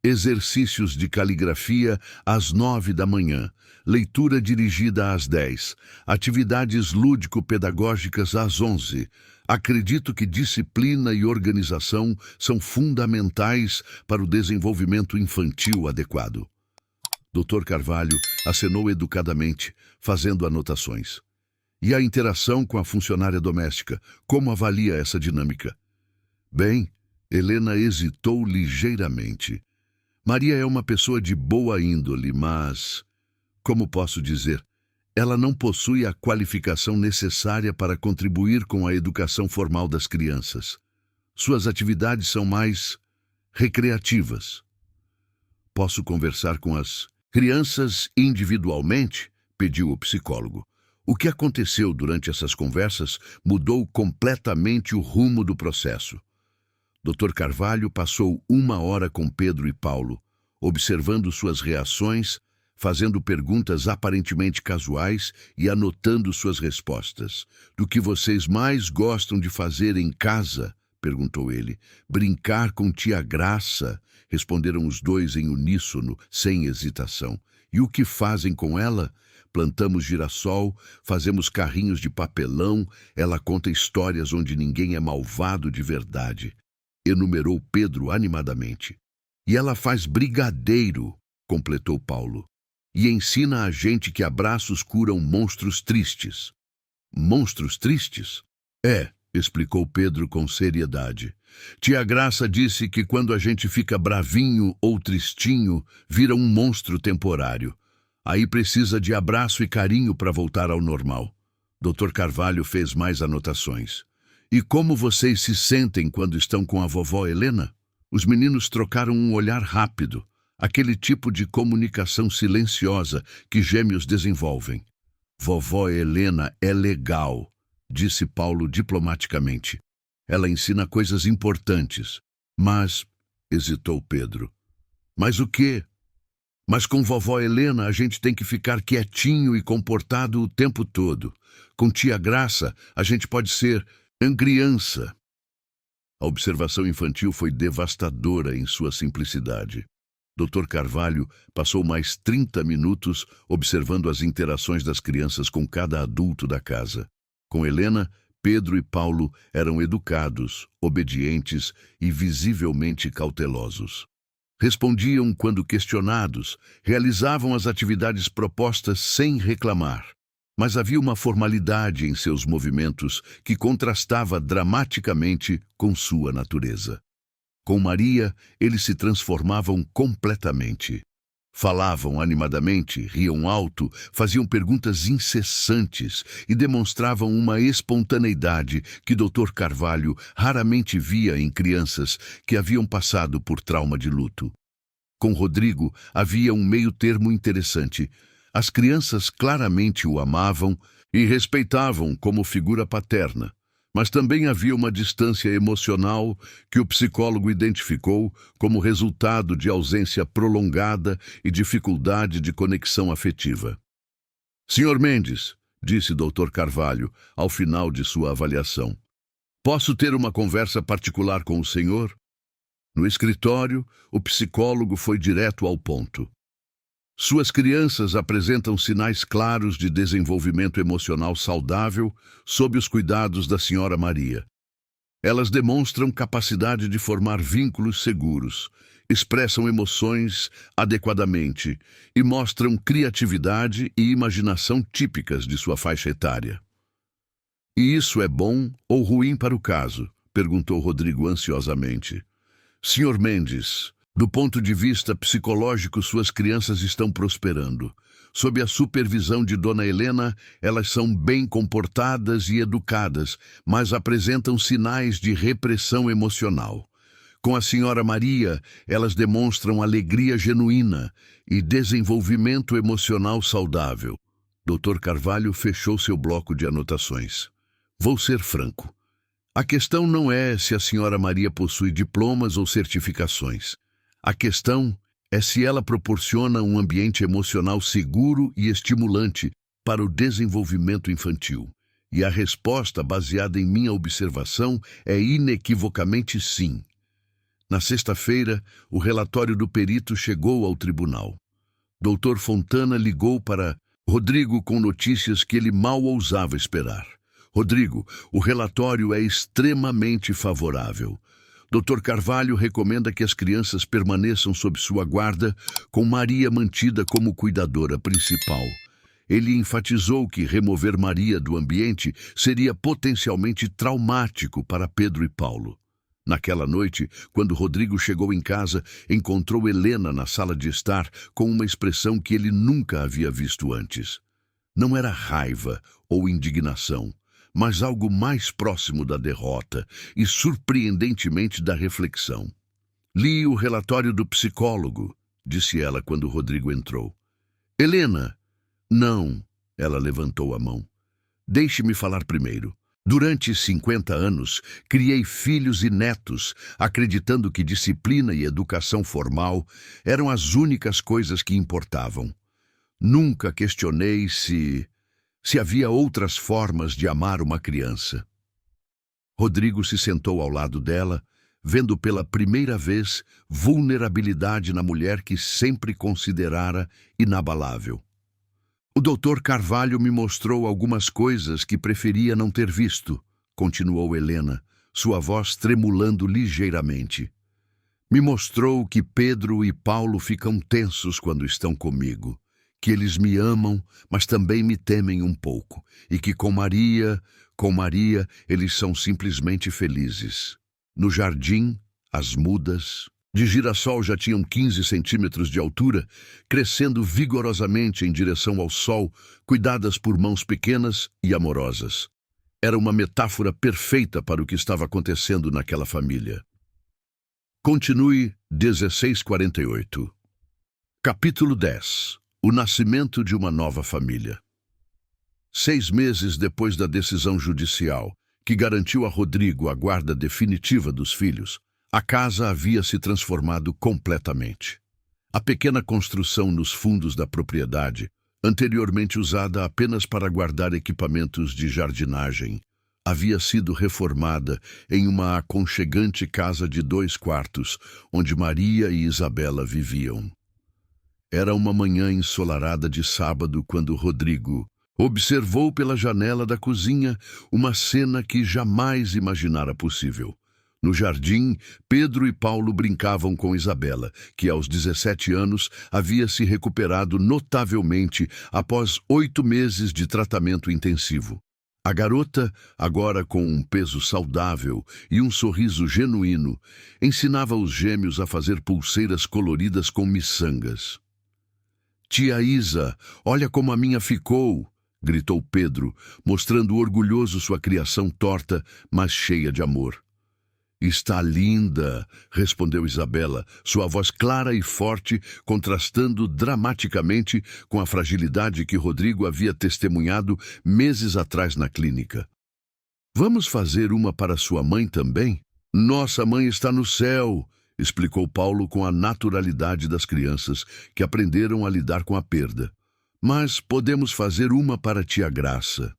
Exercícios de caligrafia às 9 da manhã, leitura dirigida às 10, atividades lúdico-pedagógicas às 11. Acredito que disciplina e organização são fundamentais para o desenvolvimento infantil adequado. Dr. Carvalho acenou educadamente, fazendo anotações. E a interação com a funcionária doméstica, como avalia essa dinâmica? Bem, Helena hesitou ligeiramente. Maria é uma pessoa de boa índole, mas, como posso dizer, ela não possui a qualificação necessária para contribuir com a educação formal das crianças. Suas atividades são mais recreativas. Posso conversar com as crianças individualmente? Pediu o psicólogo. O que aconteceu durante essas conversas mudou completamente o rumo do processo. Dr. Carvalho passou 1 hora com Pedro e Paulo, observando suas reações, fazendo perguntas aparentemente casuais e anotando suas respostas. Do que vocês mais gostam de fazer em casa? Perguntou ele. Brincar com tia Graça, responderam os dois em uníssono, sem hesitação. E o que fazem com ela? Plantamos girassol, fazemos carrinhos de papelão, ela conta histórias onde ninguém é malvado de verdade. Enumerou Pedro animadamente. E ela faz brigadeiro, completou Paulo. E ensina a gente que abraços curam monstros tristes. Monstros tristes? É, explicou Pedro com seriedade. Tia Graça disse que quando a gente fica bravinho ou tristinho, vira um monstro temporário. Aí precisa de abraço e carinho para voltar ao normal. Dr. Carvalho fez mais anotações. E como vocês se sentem quando estão com a vovó Helena? Os meninos trocaram um olhar rápido, aquele tipo de comunicação silenciosa que gêmeos desenvolvem. Vovó Helena é legal, disse Paulo diplomaticamente. Ela ensina coisas importantes. Mas, hesitou Pedro. Mas o quê? Mas com vovó Helena a gente tem que ficar quietinho e comportado o tempo todo. Com tia Graça a gente pode ser criança. A observação infantil foi devastadora em sua simplicidade. Dr. Carvalho passou mais 30 minutos observando as interações das crianças com cada adulto da casa. Com Helena, Pedro e Paulo eram educados, obedientes e visivelmente cautelosos. Respondiam quando questionados, realizavam as atividades propostas sem reclamar. Mas havia uma formalidade em seus movimentos que contrastava dramaticamente com sua natureza. Com Maria, eles se transformavam completamente. Falavam animadamente, riam alto, faziam perguntas incessantes e demonstravam uma espontaneidade que Dr. Carvalho raramente via em crianças que haviam passado por trauma de luto. Com Rodrigo havia um meio-termo interessante. As crianças claramente o amavam e respeitavam como figura paterna, mas também havia uma distância emocional que o psicólogo identificou como resultado de ausência prolongada e dificuldade de conexão afetiva. Senhor Mendes, disse Dr. Carvalho, ao final de sua avaliação, posso ter uma conversa particular com o senhor? No escritório, o psicólogo foi direto ao ponto. Suas crianças apresentam sinais claros de desenvolvimento emocional saudável sob os cuidados da senhora Maria. Elas demonstram capacidade de formar vínculos seguros, expressam emoções adequadamente e mostram criatividade e imaginação típicas de sua faixa etária. E isso é bom ou ruim para o caso? Perguntou Rodrigo ansiosamente. Senhor Mendes, do ponto de vista psicológico, suas crianças estão prosperando. Sob a supervisão de Dona Helena, elas são bem comportadas e educadas, mas apresentam sinais de repressão emocional. Com a senhora Maria, elas demonstram alegria genuína e desenvolvimento emocional saudável. Dr. Carvalho fechou seu bloco de anotações. Vou ser franco. A questão não é se a senhora Maria possui diplomas ou certificações. A questão é se ela proporciona um ambiente emocional seguro e estimulante para o desenvolvimento infantil. E a resposta, baseada em minha observação, é inequivocamente sim. Na sexta-feira, o relatório do perito chegou ao tribunal. Dr. Fontana ligou para Rodrigo com notícias que ele mal ousava esperar. Rodrigo, o relatório é extremamente favorável. Dr. Carvalho recomenda que as crianças permaneçam sob sua guarda, com Maria mantida como cuidadora principal. Ele enfatizou que remover Maria do ambiente seria potencialmente traumático para Pedro e Paulo. Naquela noite, quando Rodrigo chegou em casa, encontrou Helena na sala de estar com uma expressão que ele nunca havia visto antes. Não era raiva ou indignação, mas algo mais próximo da derrota e, surpreendentemente, da reflexão. Li o relatório do psicólogo, disse ela quando Rodrigo entrou. Helena, não, ela levantou a mão. Deixe-me falar primeiro. Durante 50 anos, criei filhos e netos, acreditando que disciplina e educação formal eram as únicas coisas que importavam. Nunca questionei se havia outras formas de amar uma criança. Rodrigo se sentou ao lado dela, vendo pela primeira vez vulnerabilidade na mulher que sempre considerara inabalável. O Dr. Carvalho me mostrou algumas coisas que preferia não ter visto, continuou Helena, sua voz tremulando ligeiramente. Me mostrou que Pedro e Paulo ficam tensos quando estão comigo, que eles me amam, mas também me temem um pouco, e que com Maria, eles são simplesmente felizes. No jardim, as mudas de girassol já tinham 15 centímetros de altura, crescendo vigorosamente em direção ao sol, cuidadas por mãos pequenas e amorosas. Era uma metáfora perfeita para o que estava acontecendo naquela família. Continue 1648. Capítulo 10. O nascimento de uma nova família. 6 meses depois da decisão judicial, que garantiu a Rodrigo a guarda definitiva dos filhos, a casa havia se transformado completamente. A pequena construção nos fundos da propriedade, anteriormente usada apenas para guardar equipamentos de jardinagem, havia sido reformada em uma aconchegante casa de 2 quartos, onde Maria e Isabela viviam. Era uma manhã ensolarada de sábado quando Rodrigo observou pela janela da cozinha uma cena que jamais imaginara possível. No jardim, Pedro e Paulo brincavam com Isabela, que aos 17 anos havia se recuperado notavelmente após 8 meses de tratamento intensivo. A garota, agora com um peso saudável e um sorriso genuíno, ensinava os gêmeos a fazer pulseiras coloridas com miçangas. Tia Isa, olha como a minha ficou, gritou Pedro, mostrando orgulhoso sua criação torta, mas cheia de amor. Está linda, respondeu Isabela, sua voz clara e forte, contrastando dramaticamente com a fragilidade que Rodrigo havia testemunhado meses atrás na clínica. Vamos fazer uma para sua mãe também? Nossa mãe está no céu, explicou Paulo com a naturalidade das crianças que aprenderam a lidar com a perda. Mas podemos fazer uma para tia Graça.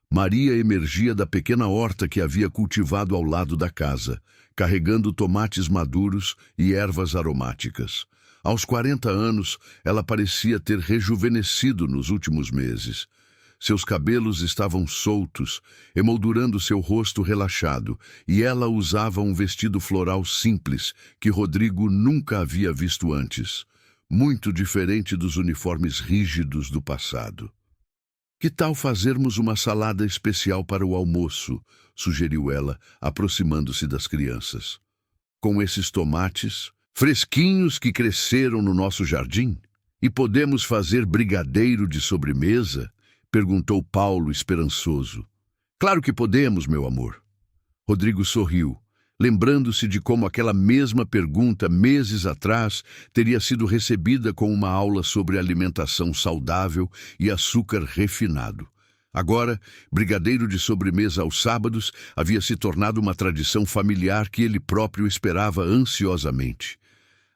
Maria emergia da pequena horta que havia cultivado ao lado da casa, carregando tomates maduros e ervas aromáticas. Aos 40 anos, ela parecia ter rejuvenescido nos últimos meses. Seus cabelos estavam soltos, emoldurando seu rosto relaxado, e ela usava um vestido floral simples que Rodrigo nunca havia visto antes, muito diferente dos uniformes rígidos do passado. Que tal fazermos uma salada especial para o almoço? Sugeriu ela, aproximando-se das crianças. Com esses tomates fresquinhos que cresceram no nosso jardim? E podemos fazer brigadeiro de sobremesa? Perguntou Paulo, esperançoso. Claro que podemos, meu amor. Rodrigo sorriu, lembrando-se de como aquela mesma pergunta, meses atrás, teria sido recebida com uma aula sobre alimentação saudável e açúcar refinado. Agora, brigadeiro de sobremesa aos sábados havia se tornado uma tradição familiar que ele próprio esperava ansiosamente.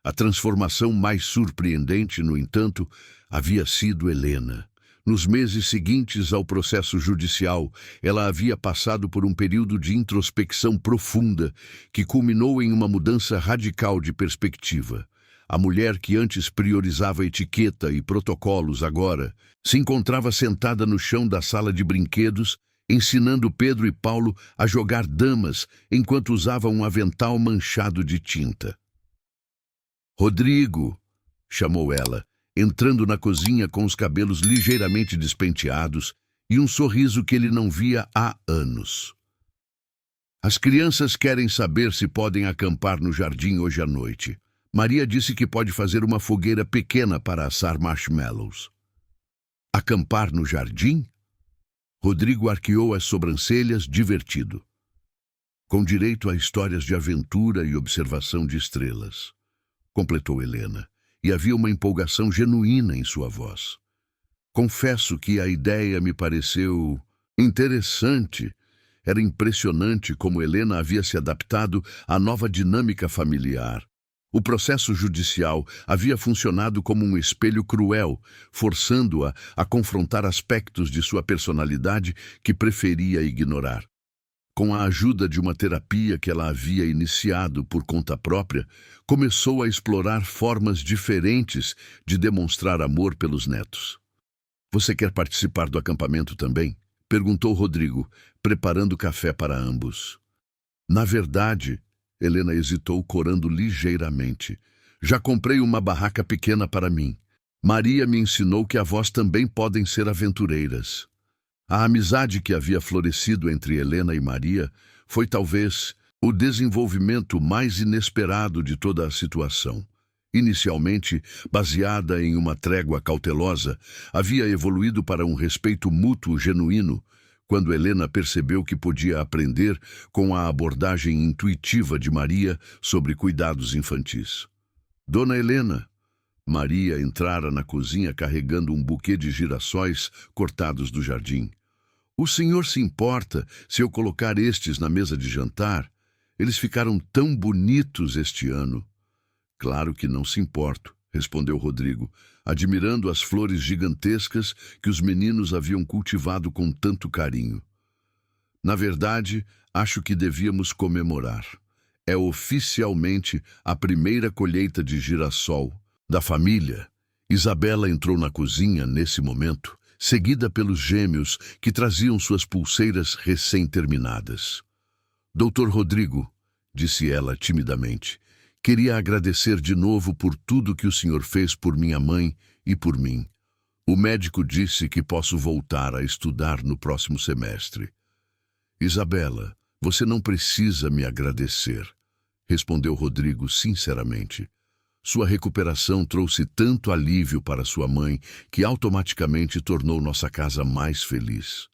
A transformação mais surpreendente, no entanto, havia sido Helena. Nos meses seguintes ao processo judicial, ela havia passado por um período de introspecção profunda que culminou em uma mudança radical de perspectiva. A mulher que antes priorizava etiqueta e protocolos agora se encontrava sentada no chão da sala de brinquedos, ensinando Pedro e Paulo a jogar damas enquanto usava um avental manchado de tinta. "Rodrigo", chamou ela, entrando na cozinha com os cabelos ligeiramente despenteados e um sorriso que ele não via há anos. "As crianças querem saber se podem acampar no jardim hoje à noite. Maria disse que pode fazer uma fogueira pequena para assar marshmallows." "Acampar no jardim?" Rodrigo arqueou as sobrancelhas, divertido. "Com direito a histórias de aventura e observação de estrelas", completou Helena, e havia uma empolgação genuína em sua voz. "Confesso que a ideia me pareceu interessante." Era impressionante como Helena havia se adaptado à nova dinâmica familiar. O processo judicial havia funcionado como um espelho cruel, forçando-a a confrontar aspectos de sua personalidade que preferia ignorar. Com a ajuda de uma terapia que ela havia iniciado por conta própria, começou a explorar formas diferentes de demonstrar amor pelos netos. "Você quer participar do acampamento também?" perguntou Rodrigo, preparando café para ambos. "Na verdade," Helena hesitou, corando ligeiramente, "já comprei uma barraca pequena para mim. Maria me ensinou que avós também podem ser aventureiras." A amizade que havia florescido entre Helena e Maria foi talvez o desenvolvimento mais inesperado de toda a situação. Inicialmente, baseada em uma trégua cautelosa, havia evoluído para um respeito mútuo genuíno, quando Helena percebeu que podia aprender com a abordagem intuitiva de Maria sobre cuidados infantis. "Dona Helena." Maria entrara na cozinha carregando um buquê de girassóis cortados do jardim. "O senhor se importa se eu colocar estes na mesa de jantar? Eles ficaram tão bonitos este ano." "Claro que não se importo", respondeu Rodrigo, admirando as flores gigantescas que os meninos haviam cultivado com tanto carinho. "Na verdade, acho que devíamos comemorar. É oficialmente a primeira colheita de girassol da família." Isabela entrou na cozinha nesse momento, seguida pelos gêmeos que traziam suas pulseiras recém-terminadas. "Doutor Rodrigo", disse ela timidamente, "queria agradecer de novo por tudo que o senhor fez por minha mãe e por mim. O médico disse que posso voltar a estudar no próximo semestre." "Isabela, você não precisa me agradecer", respondeu Rodrigo sinceramente. "Sua recuperação trouxe tanto alívio para sua mãe que automaticamente tornou nossa casa mais feliz.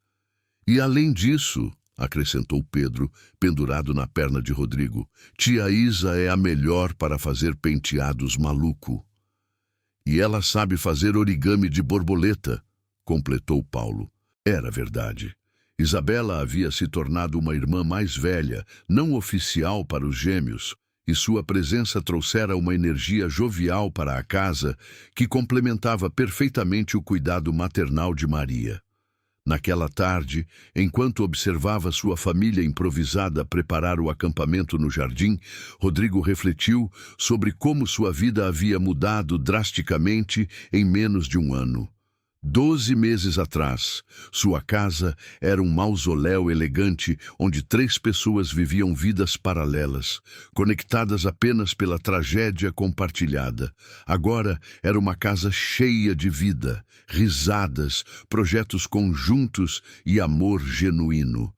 E além disso", acrescentou Pedro, pendurado na perna de Rodrigo, "tia Isa é a melhor para fazer penteados maluco." "E ela sabe fazer origami de borboleta", completou Paulo. Era verdade. Isabela havia se tornado uma irmã mais velha, não oficial para os gêmeos, e sua presença trouxera uma energia jovial para a casa que complementava perfeitamente o cuidado maternal de Maria. Naquela tarde, enquanto observava sua família improvisada preparar o acampamento no jardim, Rodrigo refletiu sobre como sua vida havia mudado drasticamente em menos de um ano. 12 meses atrás, sua casa era um mausoléu elegante onde 3 pessoas viviam vidas paralelas, conectadas apenas pela tragédia compartilhada. Agora era uma casa cheia de vida, risadas, projetos conjuntos e amor genuíno.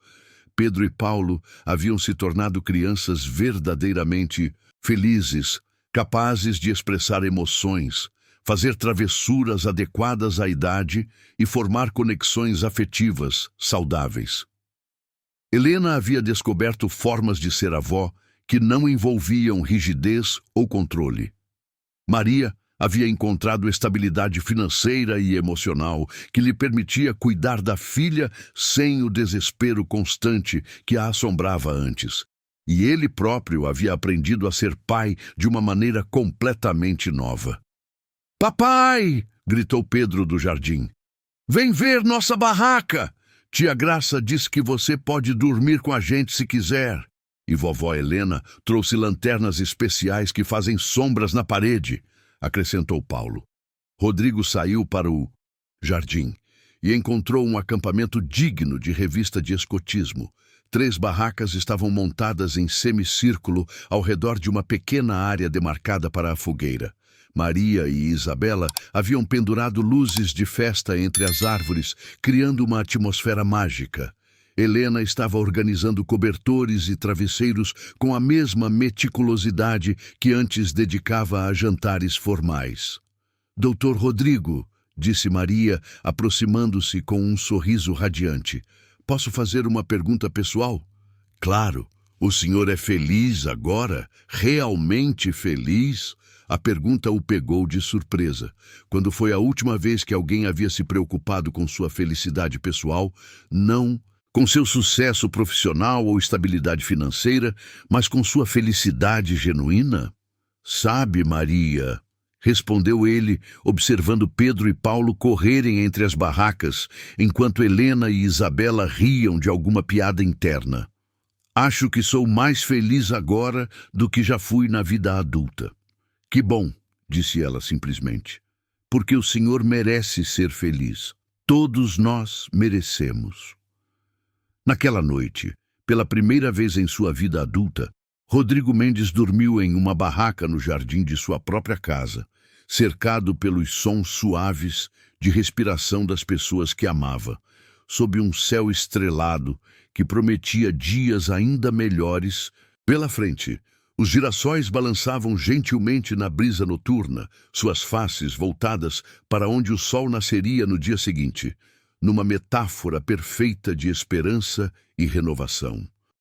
Pedro e Paulo haviam se tornado crianças verdadeiramente felizes, capazes de expressar emoções, fazer travessuras adequadas à idade e formar conexões afetivas saudáveis. Helena havia descoberto formas de ser avó que não envolviam rigidez ou controle. Maria havia encontrado estabilidade financeira e emocional que lhe permitia cuidar da filha sem o desespero constante que a assombrava antes. E ele próprio havia aprendido a ser pai de uma maneira completamente nova. "Papai!" gritou Pedro do jardim. "Vem ver nossa barraca! Tia Graça disse que você pode dormir com a gente se quiser." E vovó Helena trouxe lanternas especiais que fazem sombras na parede, acrescentou Paulo. Rodrigo saiu para o jardim e encontrou um acampamento digno de revista de escotismo. 3 barracas estavam montadas em semicírculo ao redor de uma pequena área demarcada para a fogueira. Maria e Isabela haviam pendurado luzes de festa entre as árvores, criando uma atmosfera mágica. Helena estava organizando cobertores e travesseiros com a mesma meticulosidade que antes dedicava a jantares formais. "Doutor Rodrigo", disse Maria, aproximando-se com um sorriso radiante, "posso fazer uma pergunta pessoal?" "Claro. O senhor é feliz agora? Realmente feliz?" A pergunta o pegou de surpresa. Quando foi a última vez que alguém havia se preocupado com sua felicidade pessoal, não com seu sucesso profissional ou estabilidade financeira, mas com sua felicidade genuína? "Sabe, Maria", respondeu ele, observando Pedro e Paulo correrem entre as barracas, enquanto Helena e Isabela riam de alguma piada interna. "Acho que sou mais feliz agora do que já fui na vida adulta." "Que bom", disse ela simplesmente, "porque o senhor merece ser feliz. Todos nós merecemos." Naquela noite, pela primeira vez em sua vida adulta, Rodrigo Mendes dormiu em uma barraca no jardim de sua própria casa, cercado pelos sons suaves de respiração das pessoas que amava, sob um céu estrelado que prometia dias ainda melhores pela frente. Os girassóis balançavam gentilmente na brisa noturna, suas faces voltadas para onde o sol nasceria no dia seguinte, numa metáfora perfeita de esperança e renovação.